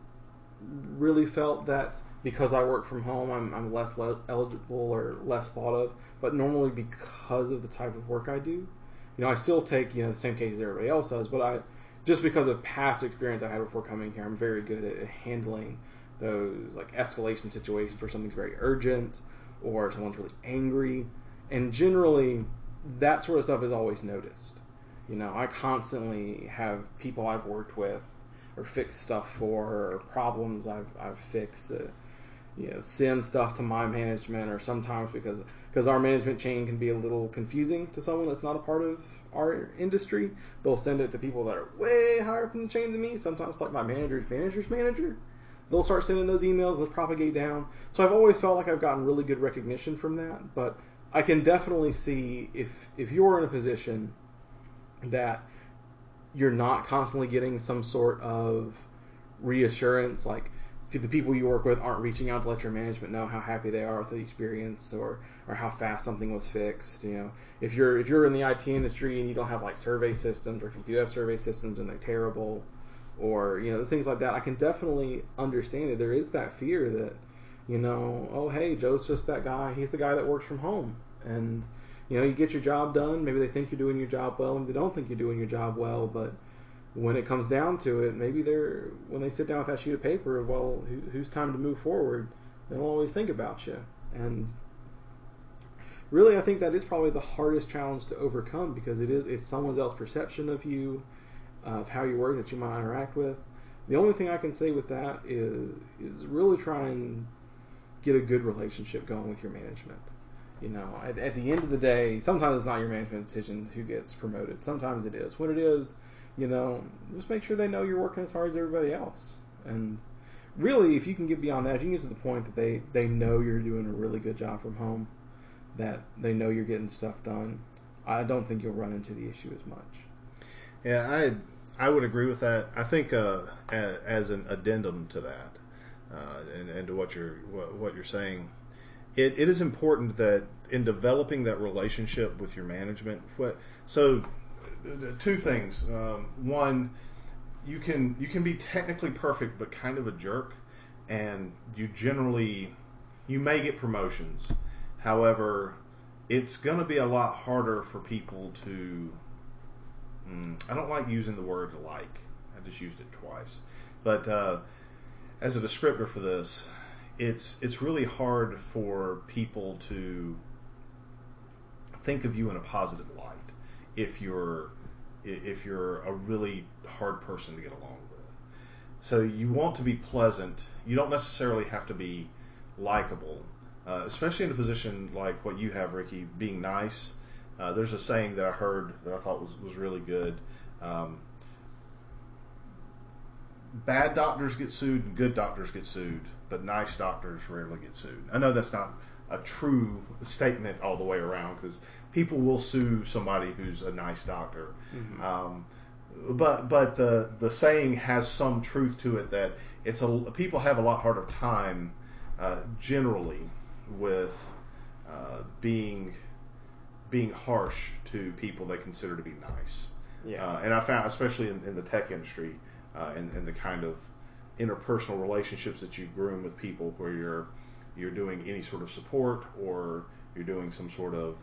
really felt that because I work from home, I'm less eligible or less thought of, but normally because of the type of work I do. I still take the same cases everybody else does, but just because of past experience I had before coming here, I'm very good at handling those like escalation situations where something's very urgent or someone's really angry, and generally that sort of stuff is always noticed. I constantly have people I've worked with or fixed stuff for, or problems I've fixed, send stuff to my management, or sometimes because our management chain can be a little confusing to someone that's not a part of our industry, they'll send it to people that are way higher up in the chain than me, sometimes like my manager's manager's manager. They'll start sending those emails and they'll propagate down. So I've always felt like I've gotten really good recognition from that, but I can definitely see if you're in a position that you're not constantly getting some sort of reassurance, like the people you work with aren't reaching out to let your management know how happy they are with the experience or how fast something was fixed. If you're in the IT industry and you don't have like survey systems, or if you do have survey systems and they're terrible, or things like that, I can definitely understand it. There is that fear that oh hey, Joe's just that guy. He's the guy that works from home, and you get your job done. Maybe they think you're doing your job well, and they don't think you're doing your job well. But when it comes down to it, maybe when they sit down with that sheet of paper, well, who's time to move forward? They don't always think about you. And really, I think that is probably the hardest challenge to overcome, because it's someone else's perception of you, of how you work, that you might interact with. The only thing I can say with that is really try and get a good relationship going with your management. At the end of the day, sometimes it's not your management decision who gets promoted. Sometimes it is. When it is, just make sure they know you're working as hard as everybody else. And really, if you can get beyond that, if you can get to the point that they know you're doing a really good job from home, that they know you're getting stuff done, I don't think you'll run into the issue as much. Yeah, I would agree with that. I think as an addendum to that, and to what you're saying, it is important that in developing that relationship with your management. So, two things. One, you can be technically perfect but kind of a jerk, and you may get promotions. However, it's going to be a lot harder for people to. I don't like using the word like. I just used it twice, but as a descriptor for this, it's really hard for people to think of you in a positive light if you're a really hard person to get along with. So you want to be pleasant. You don't necessarily have to be likable, especially in a position like what you have, Ricky, being nice. There's a saying that I heard that I thought was really good. Bad doctors get sued and good doctors get sued, but nice doctors rarely get sued. I know that's not a true statement all the way around, because people will sue somebody who's a nice doctor. Mm-hmm. But the saying has some truth to it, that people have a lot harder time generally with being harsh to people they consider to be nice. Yeah. And I found, especially in the tech industry, in the kind of interpersonal relationships that you groom with people, where you're doing any sort of support, or you're doing some sort of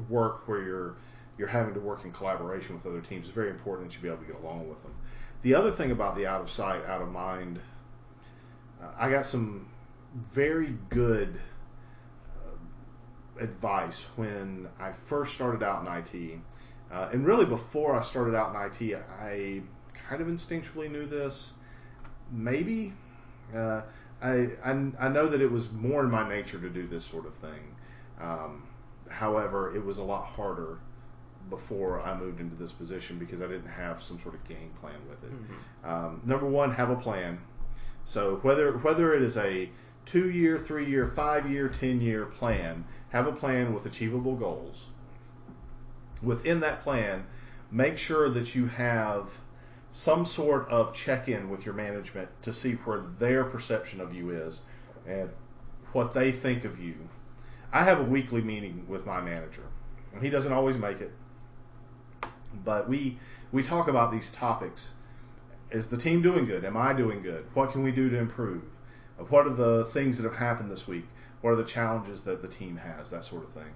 work where you're having to work in collaboration with other teams, it's very important that you be able to get along with them. The other thing about the out of sight, out of mind, I got some very good advice when I first started out in IT. And really before I started out in IT, I kind of instinctually knew this. Maybe. I know that it was more in my nature to do this sort of thing. However, it was a lot harder before I moved into this position because I didn't have some sort of game plan with it. Mm-hmm. Number one, have a plan. So whether it is a 2-year, 3-year, 5-year, 10-year plan, have a plan with achievable goals. Within that plan, make sure that you have some sort of check-in with your management to see where their perception of you is and what they think of you. I have a weekly meeting with my manager, and he doesn't always make it, but we talk about these topics. Is the team doing good? Am I doing good? What can we do to improve? What are the things that have happened this week? What are the challenges that the team has? That sort of thing.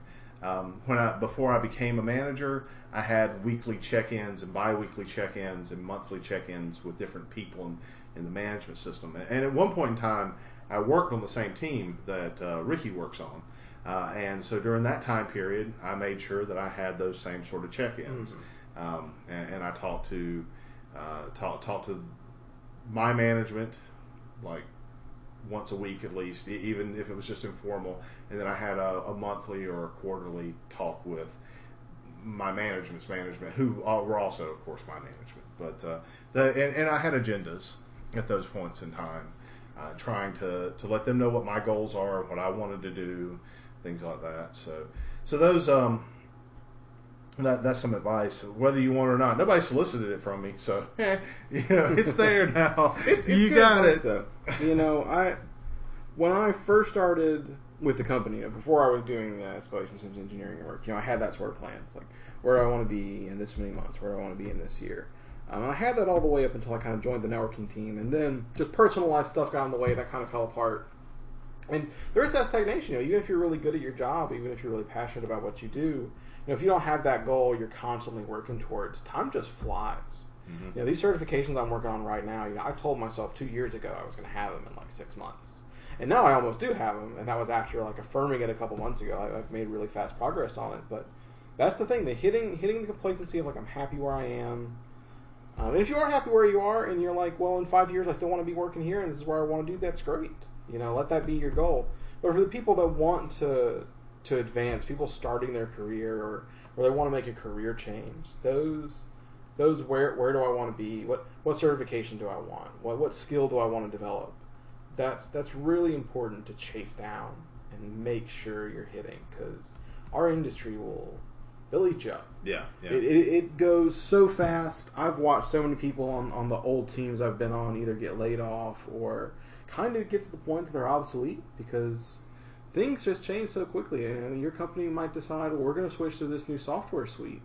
Before I became a manager, I had weekly check-ins and bi-weekly check-ins and monthly check-ins with different people in the management system. And at one point in time, I worked on the same team that Ricky works on. And so during that time period, I made sure that I had those same sort of check-ins. Mm-hmm. And I talked to my management like once a week at least, even if it was just informal. And then I had a monthly or a quarterly talk with my management's management, who were also, of course, my management. But and I had agendas at those points in time, trying to let them know what my goals are, what I wanted to do, things like that. So those that's some advice, whether you want it or not. Nobody solicited it from me, so it's there now. You got it. Though. When I first started with the company, before I was doing the escalations and engineering work, I had that sort of plan. It's like, where do I want to be in this many months? Where do I want to be in this year? I had that all the way up until I kind of joined the networking team, and then just personal life stuff got in the way. That kind of fell apart. And there's that stagnation. Even if you're really good at your job, even if you're really passionate about what you do, if you don't have that goal you're constantly working towards, time just flies. Mm-hmm. These certifications I'm working on right now, I told myself 2 years ago I was going to have them in like 6 months. And now I almost do have them, and that was after like affirming it a couple months ago. I've made really fast progress on it. But that's the thing, hitting the complacency of like, I'm happy where I am. And if you are happy where you are and you're like, well, in 5 years I still want to be working here and this is where I want to do, that's great. Let that be your goal. But for the people that want to advance, people starting their career or they want to make a career change, those where do I want to be? What certification do I want? What skill do I want to develop? That's really important to chase down and make sure you're hitting, because our industry they'll eat you up. Yeah. It goes so fast. I've watched so many people on the old teams I've been on either get laid off or kind of get to the point that they're obsolete because things just change so quickly, and your company might decide, well, we're going to switch to this new software suite.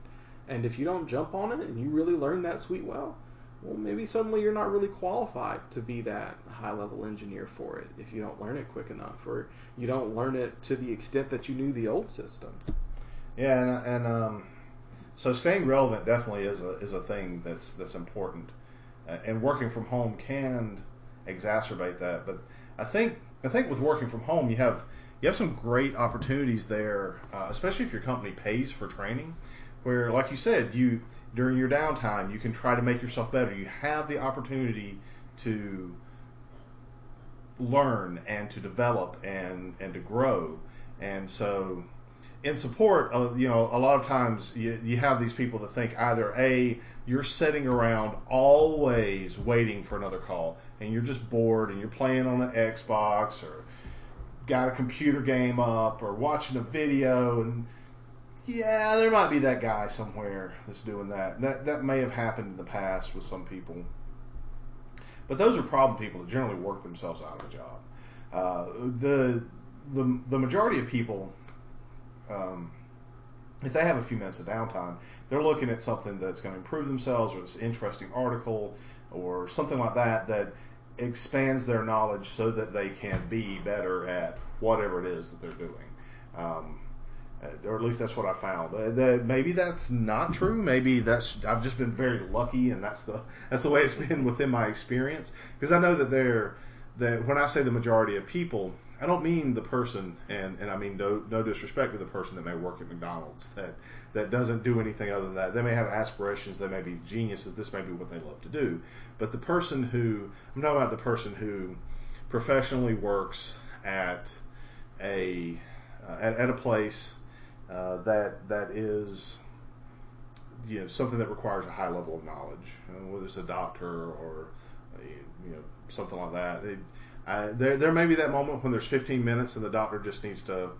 And if you don't jump on it and you really learn that suite well, maybe suddenly you're not really qualified to be that high-level engineer for it if you don't learn it quick enough, or you don't learn it to the extent that you knew the old system. Yeah, and so staying relevant definitely is a thing that's important, and working from home can exacerbate that. But I think with working from home, you have some great opportunities there, especially if your company pays for training, where, like you said, during your downtime, you can try to make yourself better. You have the opportunity to learn and to develop and to grow. And so in support, a lot of times you have these people that think either A, you're sitting around always waiting for another call, and you're just bored and you're playing on an Xbox or got a computer game up or watching a video, and yeah, there might be that guy somewhere that's doing that. That may have happened in the past with some people. But those are problem people that generally work themselves out of a job. The majority of people, if they have a few minutes of downtime, they're looking at something that's going to improve themselves, or it's an interesting article, or something like that that expands their knowledge so that they can be better at whatever it is that they're doing. Or at least that's what I found. Maybe that's not true. Maybe I've just been very lucky, and that's the way it's been within my experience. Because I know that when I say the majority of people, I don't mean the person, and I mean no disrespect to the person that may work at McDonald's that doesn't do anything other than that. They may have aspirations. They may be geniuses. This may be what they love to do. But I'm talking about the person who professionally works at a place that is, something that requires a high level of knowledge, whether it's a doctor or something like that. There may be that moment when there's 15 minutes and the doctor just needs to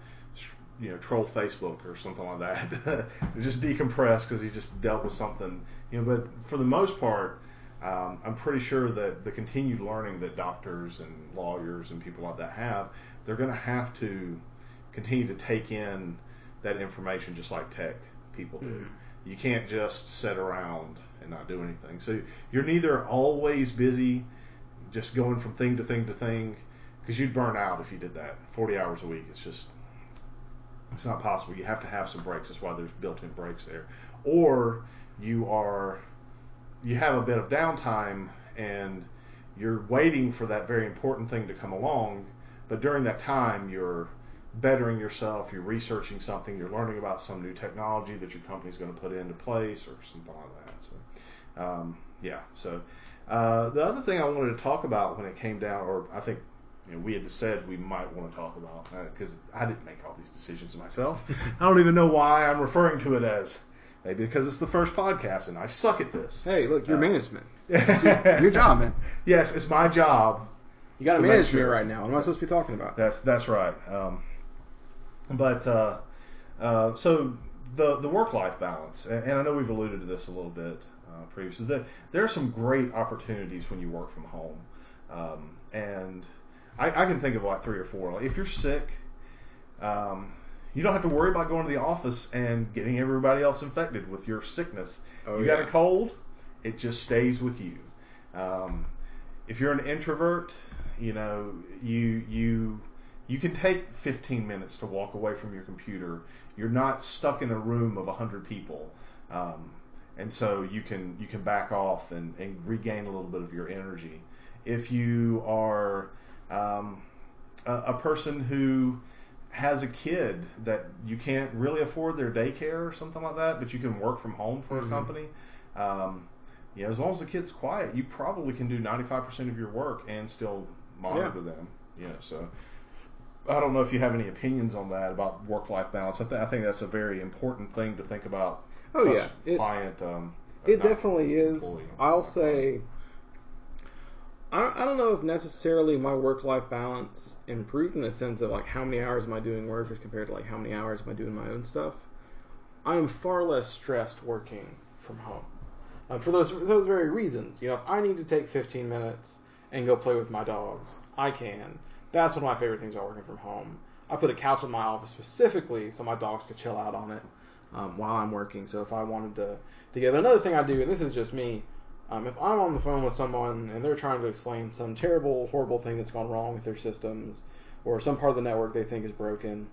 troll Facebook or something like that, just decompress because he just dealt with something. But for the most part, I'm pretty sure that the continued learning that doctors and lawyers and people like that they're going to have to continue to take in that information just like tech people do. Mm. You can't just sit around and not do anything. So you're neither always busy just going from thing to thing to thing, because you'd burn out if you did that 40 hours a week. It's not possible. You have to have some breaks. That's why there's built-in breaks there. Or you have a bit of downtime and you're waiting for that very important thing to come along, but during that time you're bettering yourself, you're researching something, you're learning about some new technology that your company's going to put into place or something like that. So, the other thing I wanted to talk about when it came down, or I think we had said we might want to talk about, because I didn't make all these decisions myself. I don't even know why I'm referring to it as, maybe because it's the first podcast and I suck at this. Hey, look, you're management. Your job, man. Yes, it's my job. You got to manage me right now. What am I supposed to be talking about? That's right. So the work-life balance, and I know we've alluded to this a little bit previously. There are some great opportunities when you work from home, and I can think of like 3 or 4. Like if you're sick, you don't have to worry about going to the office and getting everybody else infected with your sickness. You got a cold, it just stays with you. If you're an introvert, you can take 15 minutes to walk away from your computer. You're not stuck in a room of 100 people, and so you can back off and regain a little bit of your energy. If you are a person who has a kid that you can't really afford their daycare or something like that, but you can work from home for a company, as long as the kid's quiet, you probably can do 95% of your work and still monitor them. So I don't know if you have any opinions on that about work-life balance. I think that's a very important thing to think about. Oh yeah, it definitely is. I'll say, I don't know if necessarily my work-life balance improved in the sense of like how many hours am I doing work as compared to like how many hours am I doing my own stuff. I am far less stressed working from home for those very reasons. If I need to take 15 minutes and go play with my dogs, I can. That's one of my favorite things about working from home. I put a couch in my office specifically so my dogs could chill out on it while I'm working. So if I wanted to get another thing I do, and this is just me, if I'm on the phone with someone and they're trying to explain some terrible, horrible thing that's gone wrong with their systems or some part of the network they think is broken,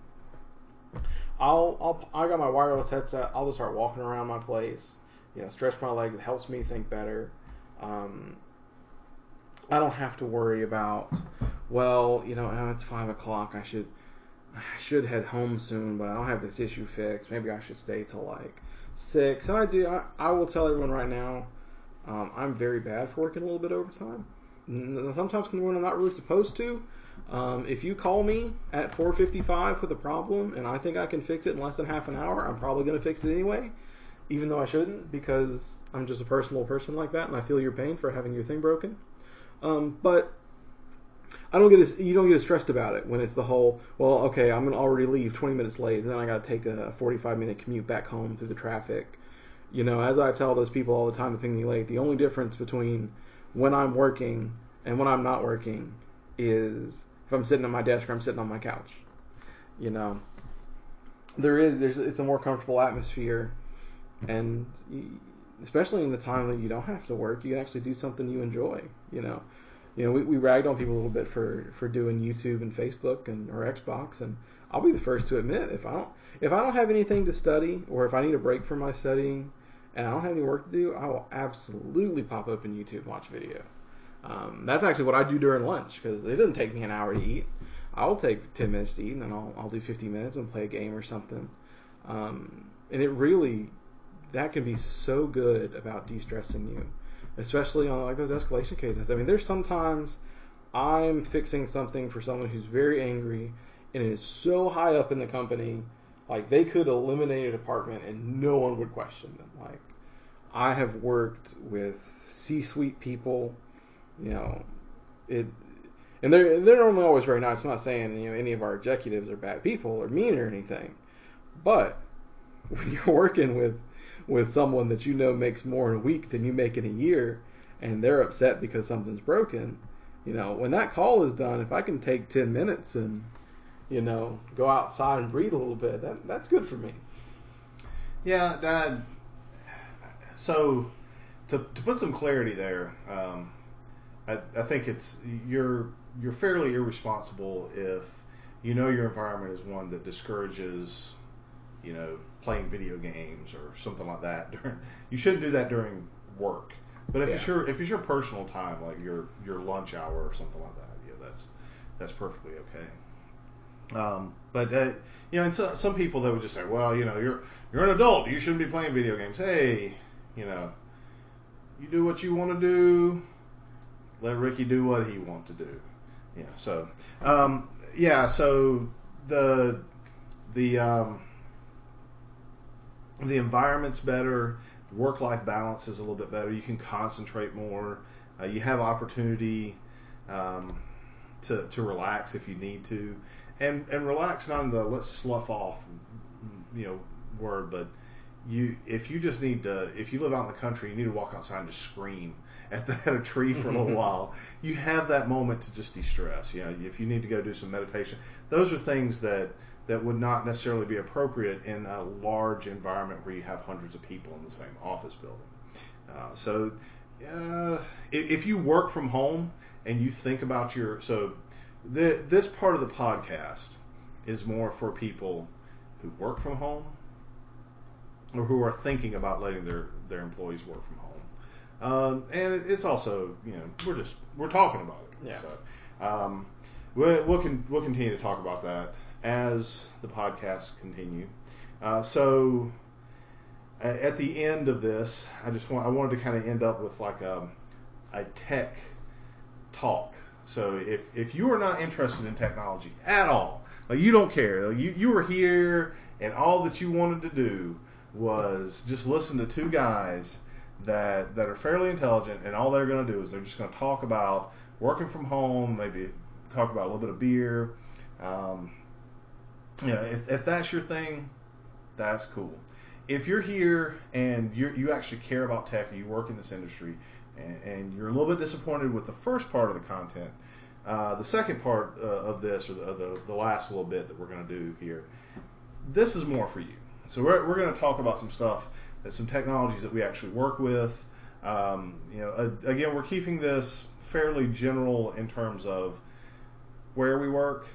I got my wireless headset. I'll just start walking around my place, stretch my legs. It helps me think better. I don't have to worry about, it's 5 o'clock. I should head home soon, but I don't have this issue fixed. Maybe I should stay till like 6. And I will tell everyone right now, I'm very bad for working a little bit overtime. Sometimes when I'm not really supposed to. If you call me at 4:55 with a problem and I think I can fix it in less than half an hour, I'm probably going to fix it anyway, even though I shouldn't, because I'm just a personal person like that and I feel your pain for having your thing broken. But you don't get as stressed about it when it's the whole, I'm going to already leave 20 minutes late, and then I got to take a 45-minute commute back home through the traffic. As I tell those people all the time that ping me late, the only difference between when I'm working and when I'm not working is if I'm sitting at my desk or I'm sitting on my couch. You know, it's a more comfortable atmosphere, and especially in the time that you don't have to work, you can actually do something you enjoy. We ragged on people a little bit for doing YouTube and Facebook or Xbox, and I'll be the first to admit if I don't have anything to study, or if I need a break from my studying and I don't have any work to do, I will absolutely pop open YouTube and watch video. That's actually what I do during lunch, because it doesn't take me an hour to eat. I'll take 10 minutes to eat, and then I'll do 15 minutes and play a game or something. And it really, that can be so good about de-stressing you, especially on like those escalation cases. I mean, there's sometimes I'm fixing something for someone who's very angry, and it is so high up in the company, like they could eliminate a department and no one would question them. Like, I have worked with C-suite people, and they're normally always very nice. I'm not saying any of our executives are bad people or mean or anything, but when you're working with someone that makes more in a week than you make in a year, and they're upset because something's broken, when that call is done, if I can take 10 minutes and go outside and breathe a little bit, that's good for me. Yeah, Dad. So to put some clarity there, I think you're fairly irresponsible if your environment is one that discourages playing video games or something like that. You shouldn't do that during work. But if it's your personal time, like your lunch hour or something like that, that's perfectly okay. But and some people, they would just say, well, you're an adult, you shouldn't be playing video games. Hey, you do what you want to do. Let Ricky do what he wants to do. So the environment's better. Work-life balance is a little bit better. You can concentrate more. You have opportunity to relax if you need to, and relax not in the let's slough off word, but if you live out in the country, you need to walk outside and just scream at a tree for a little while. You have that moment to just de-stress. If you need to go do some meditation, those are things that would not necessarily be appropriate in a large environment where you have hundreds of people in the same office building. If you work from home and you think about this part of the podcast is more for people who work from home or who are thinking about letting their employees work from home. And it's also, we're talking about it. Yeah. So we'll continue to talk about that as the podcasts continue. So at the end of this, I wanted to kind of end up with like a tech talk. So if you are not interested in technology at all, like you don't care, like you were here and all that you wanted to do was just listen to two guys that are fairly intelligent, and all they're going to do is they're just going to talk about working from home, maybe talk about a little bit of beer. If that's your thing, that's cool. If you're here and you actually care about tech, and you work in this industry, and you're a little bit disappointed with the first part of the content, the second part of this, or the last little bit that we're going to do here, this is more for you. So we're going to talk about some stuff, some technologies that we actually work with. Again, we're keeping this fairly general in terms of where we work,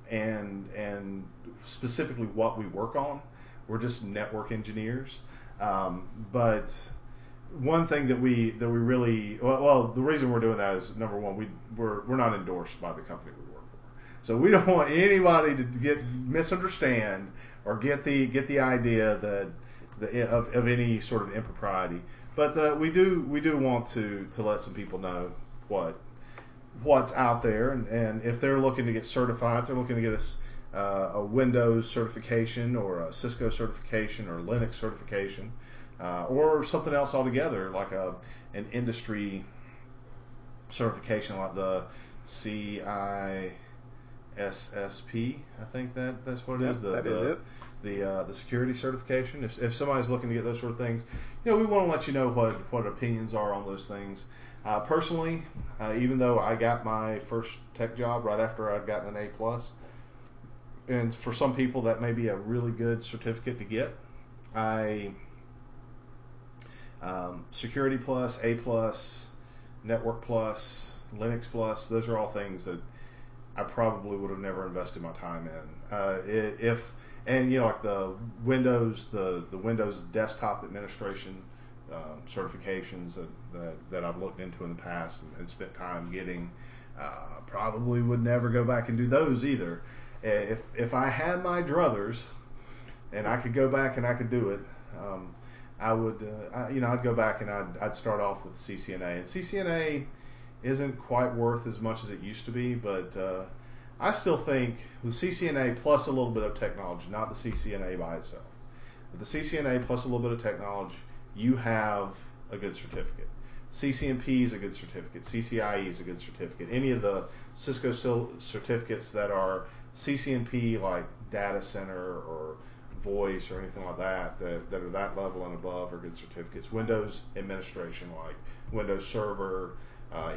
and specifically what we work on. We're just network engineers. But one thing that we really, the reason we're doing that is, number one, we're not endorsed by the company we work for. So we don't want anybody to misunderstand or get the idea of any sort of impropriety. But we do want to let some people know what's out there, and if they're looking to get certified, if they're looking to get a Windows certification or a Cisco certification or Linux certification, or something else altogether, like an industry certification like the CISSP, I think that's what it is. That is it. the security certification. If somebody's looking to get those sort of things, we want to let you know what opinions are on those things. Personally, even though I got my first tech job right after I'd gotten an A+, and for some people that may be a really good certificate to get, Security Plus, A+, Network Plus, Linux Plus, those are all things that I probably would have never invested my time in. Like the Windows desktop administration certifications that I've looked into in the past and spent time getting, probably would never go back and do those either. If I had my druthers and I could go back and I could do it, I would, I'd go back and I'd start off with CCNA. And CCNA isn't quite worth as much as it used to be, but I still think with CCNA plus a little bit of technology, not the CCNA by itself, but the CCNA plus a little bit of technology, you have a good certificate. CCNP is a good certificate. CCIE is a good certificate. Any of the Cisco certificates that are CCNP, like data center or voice or anything like that are that level and above, are good certificates. Windows administration, like Windows Server,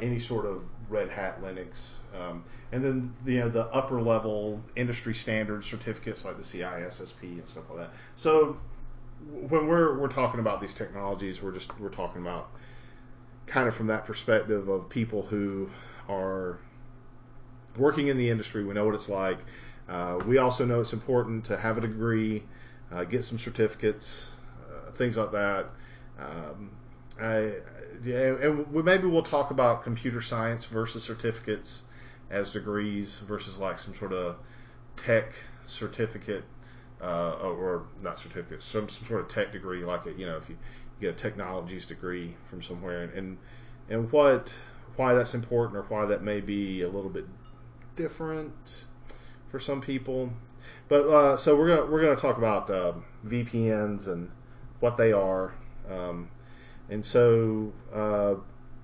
any sort of Red Hat Linux, and then the upper level industry standard certificates like the CISSP and stuff like that. So when we're talking about these technologies, we're talking about kind of from that perspective of people who are working in the industry. We know what it's like. We also know it's important to have a degree, get some certificates, things like that. And maybe we'll talk about computer science versus certificates as degrees versus like some sort of tech certificate, or not certificate, some sort of tech degree, like if you get a technologies degree from somewhere, and why that's important or why that may be a little bit different for some people. But so we're gonna talk about VPNs and what they are. And so,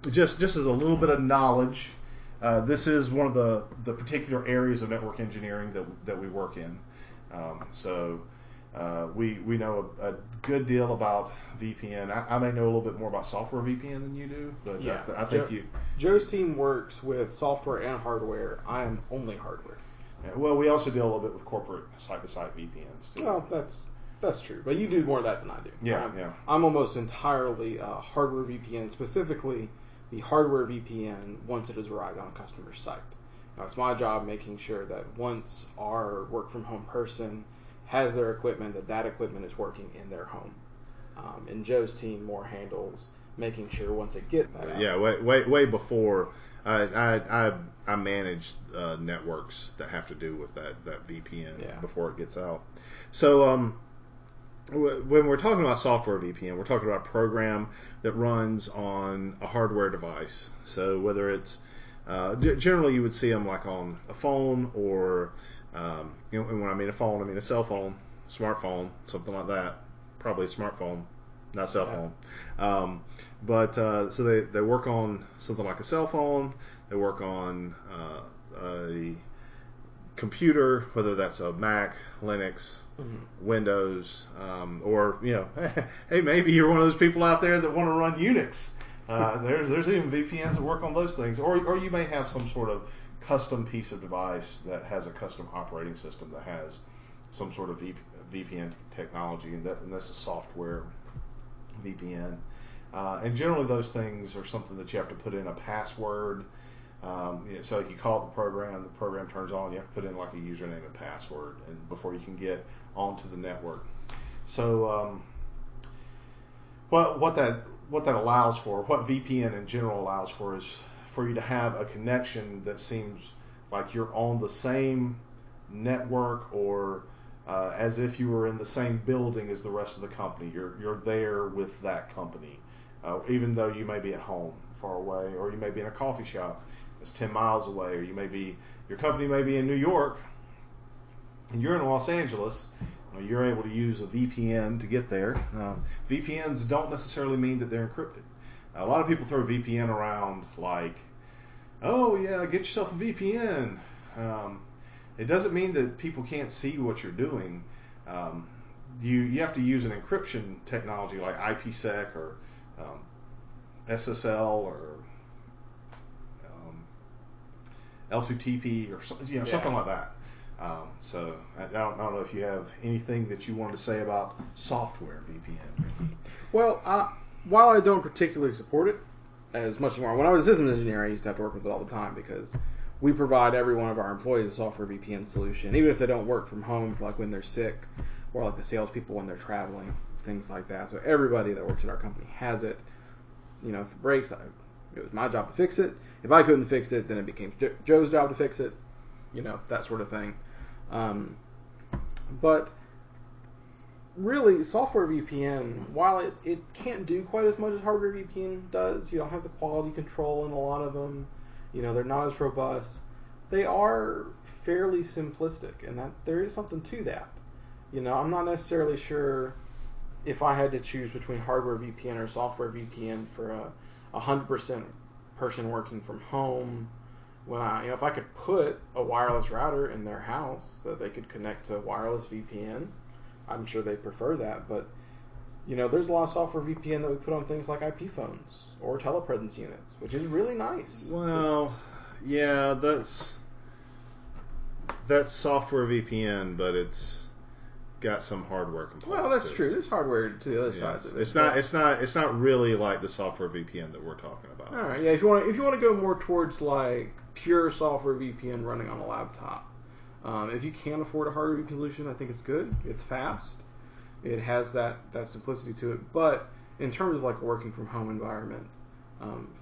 just as a little bit of knowledge, this is one of the particular areas of network engineering that we work in. So we know a good deal about VPN. I may know a little bit more about software VPN than you do, but yeah, I think Joe's team works with software and hardware. I am only hardware. Yeah, well, we also deal a little bit with corporate site-to-site VPNs too. Well, that's true, but you do more of that than I do. Yeah. I'm almost entirely hardware VPN, specifically the hardware VPN once it has arrived on a customer's site. Now, it's my job making sure that once our work-from-home person has their equipment, that equipment is working in their home. And Joe's team more handles making sure once it gets that out. Yeah, way before I manage networks that have to do with that VPN before it gets out. So when we're talking about software VPN, we're talking about a program that runs on a hardware device. So whether it's generally you would see them like on a phone or and when I mean a phone, I mean a cell phone, smartphone, something like that. Probably a smartphone, not a cell phone. But so they work on something like a cell phone. They work on a computer, whether that's a Mac, Linux, Windows, or hey, maybe you're one of those people out there that want to run Unix. There's even VPNs that work on those things, or you may have some sort of custom piece of device that has a custom operating system that has some sort of VPN technology, and that's a software VPN. And generally those things are something that you have to put in a password. So if you call the program turns on, you have to put in like a username and password and before you can get onto the network. So what that allows for, what VPN in general allows for, is for you to have a connection that seems like you're on the same network, or as if you were in the same building as the rest of the company. You're there with that company, even though you may be at home far away, or you may be in a coffee shop that's 10 miles away, or your company may be in New York and you're in Los Angeles. You're able to use a VPN to get there. VPNs don't necessarily mean that they're encrypted. A lot of people throw VPN around like, oh yeah, get yourself a VPN. It doesn't mean that people can't see what you're doing. you have to use an encryption technology like IPsec or SSL or L2TP or something like that. So I don't know if you have anything that you wanted to say about software VPN, Ricky. Well, while I don't particularly support it as much anymore, when I was a systems engineer, I used to have to work with it all the time because we provide every one of our employees a software VPN solution, even if they don't work from home, for like when they're sick, or like the salespeople when they're traveling, things like that. So everybody that works at our company has it. If it breaks, it was my job to fix it. If I couldn't fix it, then it became Joe's job to fix it. That sort of thing. But really, software VPN, while it can't do quite as much as hardware VPN does, you don't have the quality control in a lot of them. They're not as robust. They are fairly simplistic, and that there is something to that. I'm not necessarily sure if I had to choose between hardware VPN or software VPN for a 100% person working from home. When if I could put a wireless router in their house that they could connect to wireless VPN, I'm sure they'd prefer that. But there's a lot of software VPN that we put on things like IP phones or telepresence units, which is really nice. Well, yeah, that's software VPN, but it's got some hardware components. Well, that's true. There's hardware to the other side of it. It's not really like the software VPN that we're talking about. All right, yeah. If you want to go more towards like pure software VPN running on a laptop, if you can afford a hardware VPN solution, I think it's good. It's fast. It has that simplicity to it. But in terms of like a working from home environment,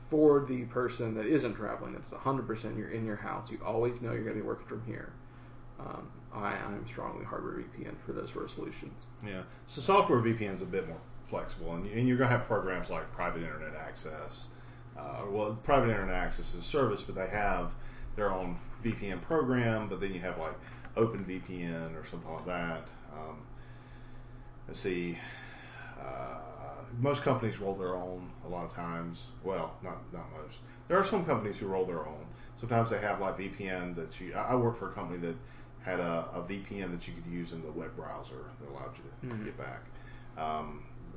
for the person that isn't traveling, it's 100% you're in your house. You always know you're going to be working from here. I am strongly hardware VPN for those sort of solutions. Yeah. So software VPN is a bit more flexible, and you're going to have programs like private internet access. Private internet access is a service, but they have their own VPN program. But then you have like OpenVPN or something like that. Let's see. Most companies roll their own a lot of times. Well, not most. There are some companies who roll their own. Sometimes they have like VPN that I worked for a company that had a VPN that you could use in the web browser that allowed you to get back.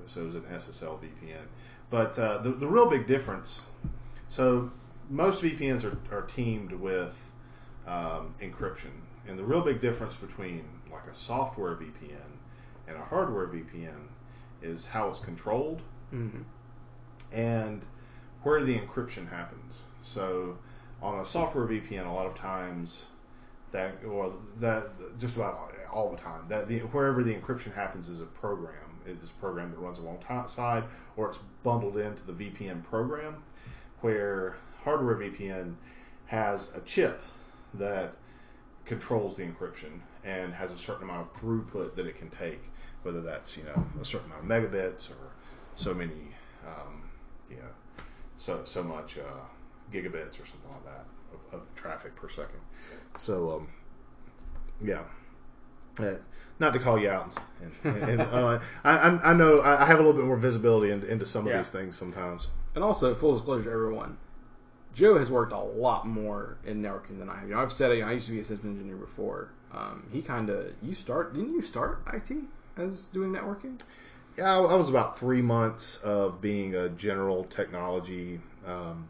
So it was an SSL VPN. But the real big difference, so most VPNs are teamed with encryption. And the real big difference between like a software VPN and a hardware VPN is how it's controlled and where the encryption happens. So on a software VPN, a lot of times that just about all the time, wherever the encryption happens is a program. It's a program that runs alongside, or it's bundled into the VPN program, where hardware VPN has a chip that controls the encryption and has a certain amount of throughput that it can take, whether that's a certain amount of megabits or so many so much gigabits or something like that of traffic per second. So not to call you out, and I know I have a little bit more visibility into some of these things sometimes. And also, full disclosure to everyone, Joe has worked a lot more in networking than I have. I've said it. I used to be a systems engineer before. Didn't you start IT as doing networking? Yeah, I was about 3 months of being a general technology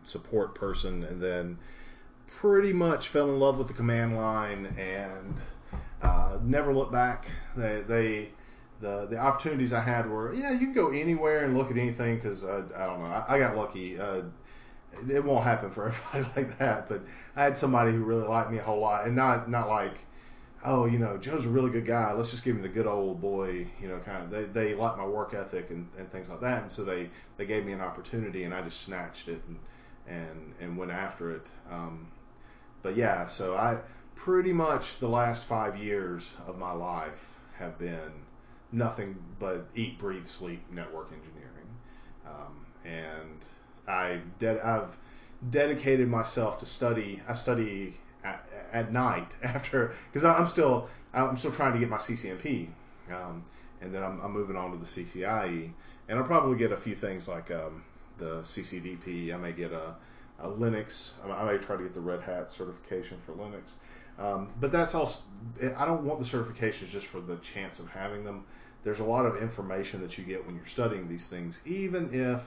support person, and then pretty much fell in love with the command line and never looked back. The opportunities I had were, you can go anywhere and look at anything because I don't know. I got lucky. It won't happen for everybody like that, but I had somebody who really liked me a whole lot, and not like, Joe's a really good guy, let's just give him the good old boy, kind of. They liked my work ethic and things like that, and so they gave me an opportunity, and I just snatched it and went after it. But yeah, so I pretty much the last 5 years of my life have been nothing but eat, breathe, sleep network engineering, and I've dedicated myself to study. I study at night after, because I'm still trying to get my CCNP, and then I'm moving on to the CCIE, and I'll probably get a few things like the CCDP. I may get a Linux. I may try to get the Red Hat certification for Linux. But that's also, I don't want the certifications just for the chance of having them. There's a lot of information that you get when you're studying these things, even if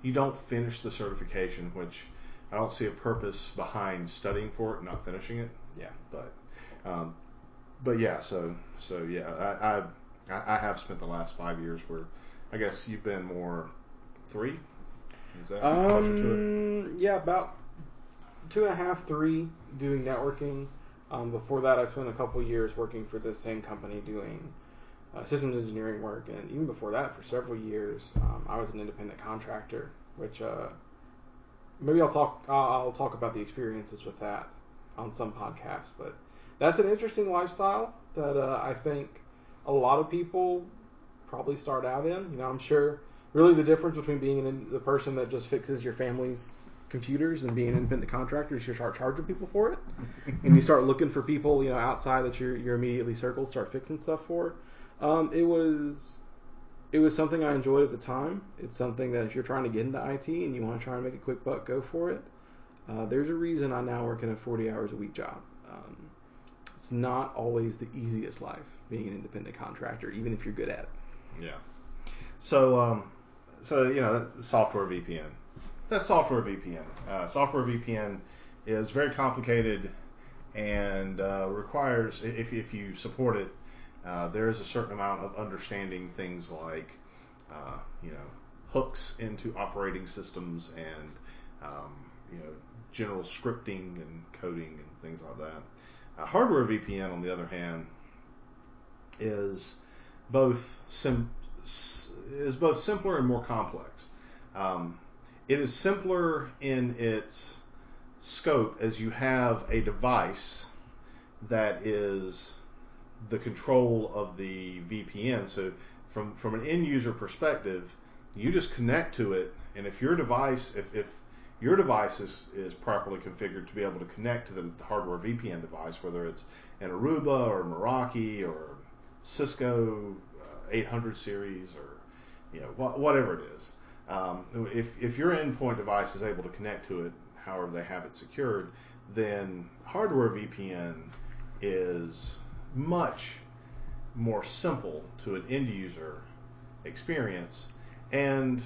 you don't finish the certification, which I don't see a purpose behind studying for it and not finishing it. Yeah. But yeah, so yeah, I have spent the last 5 years where I guess you've been more 3. Is that closer to it? Yeah, about 2.5, 3 doing networking. Before that, I spent a couple years working for the same company doing systems engineering work, and even before that, for several years, I was an independent contractor. Which maybe I'll talk about the experiences with that on some podcast. But that's an interesting lifestyle that I think a lot of people probably start out in. You know, I'm sure really the difference between being the person that just fixes your family's computers and being an independent contractor is you start charging people for it, and you start looking for people, you know, outside that you're immediately circled, start fixing stuff for. It was something I enjoyed at the time. It's something that if you're trying to get into IT and you want to try and make a quick buck, go for it. There's a reason I now work in a 40 hours a week job. It's not always the easiest life being an independent contractor, even if you're good at it. Yeah. So you know, software VPN. That's software VPN. Software VPN is very complicated and requires, if you support it, there is a certain amount of understanding things like, you know, hooks into operating systems and, you know, general scripting and coding and things like that. Hardware VPN, on the other hand, is both simpler and more complex. It is simpler in its scope as you have a device that is the control of the VPN. So from an end user perspective, you just connect to it, and if your device is properly configured to be able to connect to the hardware VPN device, whether it's an Aruba or Meraki or Cisco 800 series or, you know, whatever it is, if your endpoint device is able to connect to it, however they have it secured, then hardware VPN is much more simple to an end user experience, and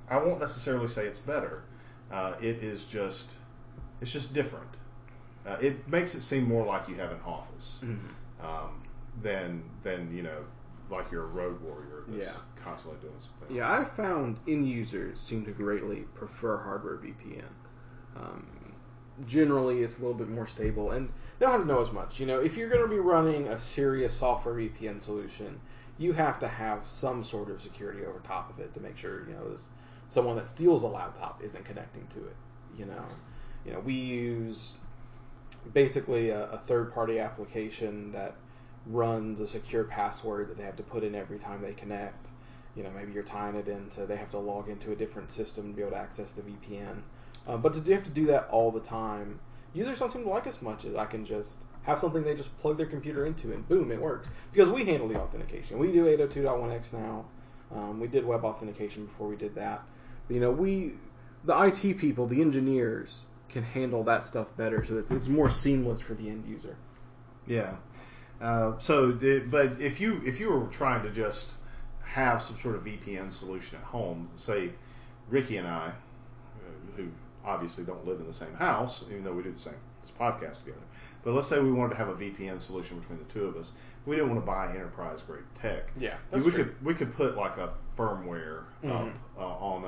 I won't necessarily say it's better. It's just different. It makes it seem more like you have an office than you know, like you're a road warrior that's constantly doing some things. Yeah, I've found end users seem to greatly prefer hardware VPN. Generally, it's a little bit more stable, and they don't have to know as much. You know, if you're going to be running a serious software VPN solution, you have to have some sort of security over top of it to make sure, you know, someone that steals a laptop isn't connecting to it. You know, we use basically a third-party application that runs a secure password that they have to put in every time they connect. You know, maybe you're tying it into, they have to log into a different system to be able to access the VPN. But to have to do that all the time, users don't seem to like as much as I can just have something they just plug their computer into and boom, it works. Because we handle the authentication. We do 802.1x now. We did web authentication before we did that. But, you know, the IT people, the engineers, can handle that stuff better, so it's more seamless for the end user. Yeah. But if you were trying to just have some sort of VPN solution at home, say Ricky and I, who obviously don't live in the same house, even though we do this podcast together, but let's say we wanted to have a VPN solution between the two of us, we didn't want to buy enterprise grade tech. Yeah, we could put like a firmware up on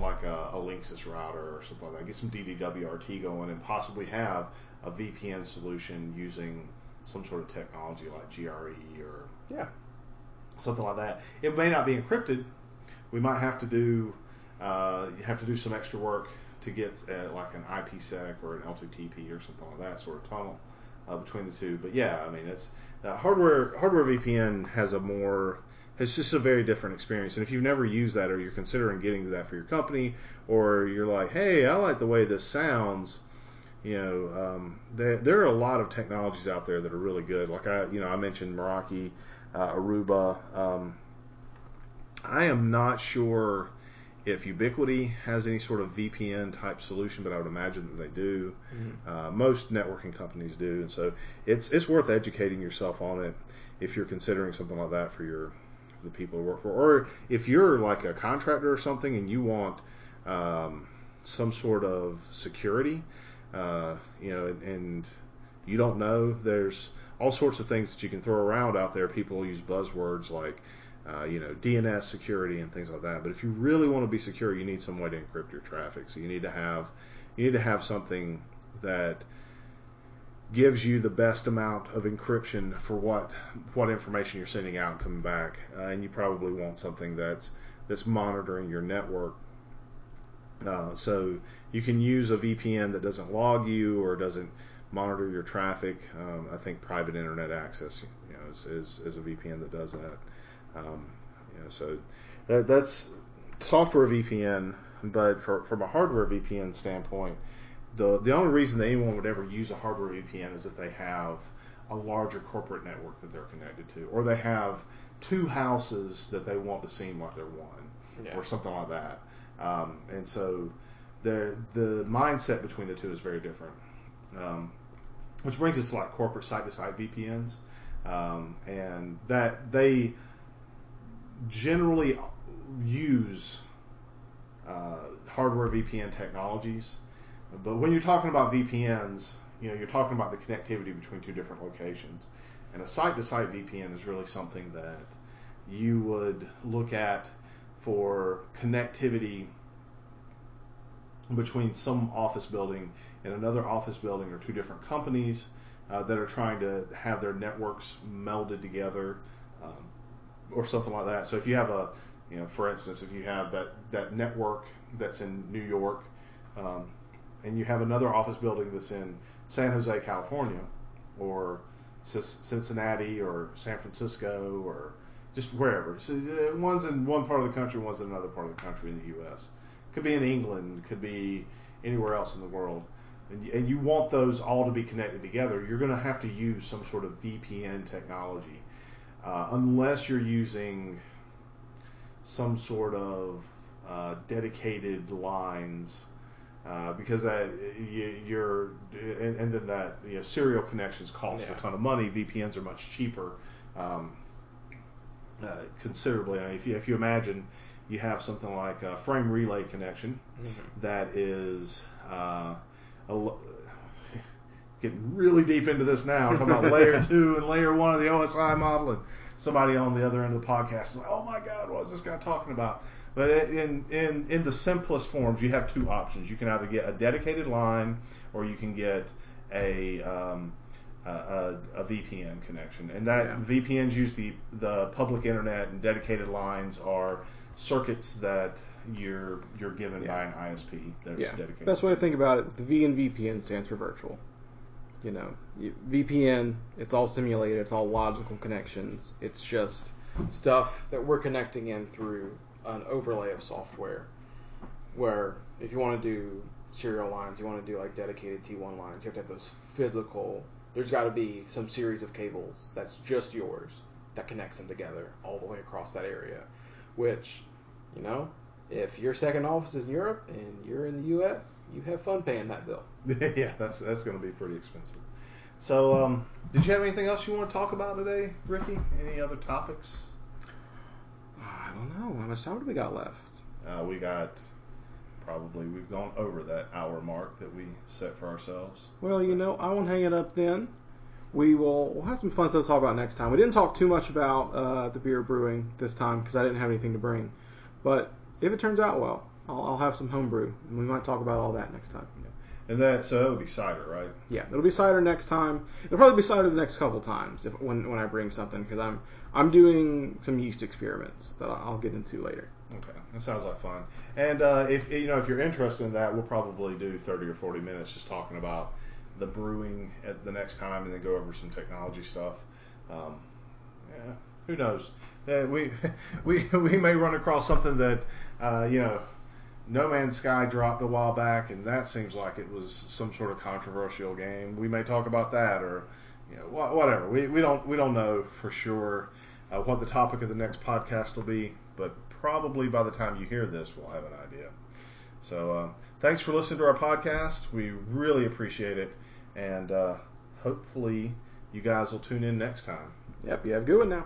like a Linksys router or something like that, get some DDWRT going, and possibly have a VPN solution using some sort of technology like GRE or something like that. It may not be encrypted. We might have to do some extra work to get like an IPsec or an L2TP or something like that sort of tunnel between the two. But yeah, I mean, it's hardware VPN it's just a very different experience. And if you've never used that, or you're considering getting that for your company, or you're like, hey, I like the way this sounds, you know, there are a lot of technologies out there that are really good. Like I mentioned Meraki, Aruba. I am not sure if Ubiquiti has any sort of VPN type solution, but I would imagine that they do. Mm-hmm. Most networking companies do, and so it's worth educating yourself on it if you're considering something like that for the people who work for, or if you're like a contractor or something and you want some sort of security, and you don't know. There's all sorts of things that you can throw around out there. People use buzzwords like DNS security and things like that. But if you really want to be secure, you need some way to encrypt your traffic. So you need to have something that gives you the best amount of encryption for what information you're sending out and coming back. And you probably want something that's monitoring your network. So you can use a VPN that doesn't log you or doesn't monitor your traffic. I think private internet access, is a VPN that does that. So that's software VPN. But from a hardware VPN standpoint, the only reason that anyone would ever use a hardware VPN is if they have a larger corporate network that they're connected to, or they have two houses that they want to seem like they're one, or something like that. And so the mindset between the two is very different. Which brings us to like corporate site-to-site VPNs, and that they generally use hardware VPN technologies. But when you're talking about VPNs, you're talking about the connectivity between two different locations. And a site-to-site VPN is really something that you would look at for connectivity between some office building and another office building, or two different companies that are trying to have their networks melded together, or something like that. So if you have for instance, if you have that network that's in New York, and you have another office building that's in San Jose, California, or Cincinnati, or San Francisco, or just wherever. So one's in one part of the country, one's in another part of the country in the U.S. Could be in England, could be anywhere else in the world. And you want those all to be connected together, you're going to have to use some sort of VPN technology. Unless you're using some sort of dedicated lines, because you're and then that serial connections cost a ton of money. VPNs are much cheaper, considerably. I mean, if you imagine you have something like a frame relay connection that is getting really deep into this now. I'm talking about layer 2 and layer 1 of the OSI model, and somebody on the other end of the podcast is like, "Oh my God, what is this guy talking about?" But in the simplest forms, you have two options. You can either get a dedicated line, or you can get a VPN connection, and that VPNs use the public internet, and dedicated lines are circuits that you're given by an ISP that's dedicated. Best way to think about it, the V in VPN stands for virtual. VPN, it's all simulated, it's all logical connections. It's just stuff that we're connecting in through an overlay of software. Where if you want to do serial lines, you want to do like dedicated T1 lines, you have to have those physical. There's got to be some series of cables that's just yours that connects them together all the way across that area. Which, if your second office is in Europe and you're in the U.S., you have fun paying that bill. Yeah, that's going to be pretty expensive. So, did you have anything else you want to talk about today, Ricky? Any other topics? I don't know. How much time do we got left? We've gone over that hour mark that we set for ourselves. Well, I won't hang it up then. We'll have some fun stuff to talk about next time. We didn't talk too much about the beer brewing this time because I didn't have anything to bring. But if it turns out well, I'll have some homebrew, and we might talk about all that next time. Yeah. And so it'll be cider, right? Yeah, it'll be cider next time. It'll probably be cider the next couple times when I bring something, because I'm doing some yeast experiments that I'll get into later. Okay, that sounds like fun. And if you're interested in that, we'll probably do 30 or 40 minutes just talking about the brewing at the next time, and then go over some technology stuff. Who knows? We may run across something that No Man's Sky dropped a while back, and that seems like it was some sort of controversial game. We may talk about that, or whatever. We don't know for sure what the topic of the next podcast will be, but probably by the time you hear this, we'll have an idea. So thanks for listening to our podcast. We really appreciate it. And hopefully you guys will tune in next time. Yep, you have a good one now.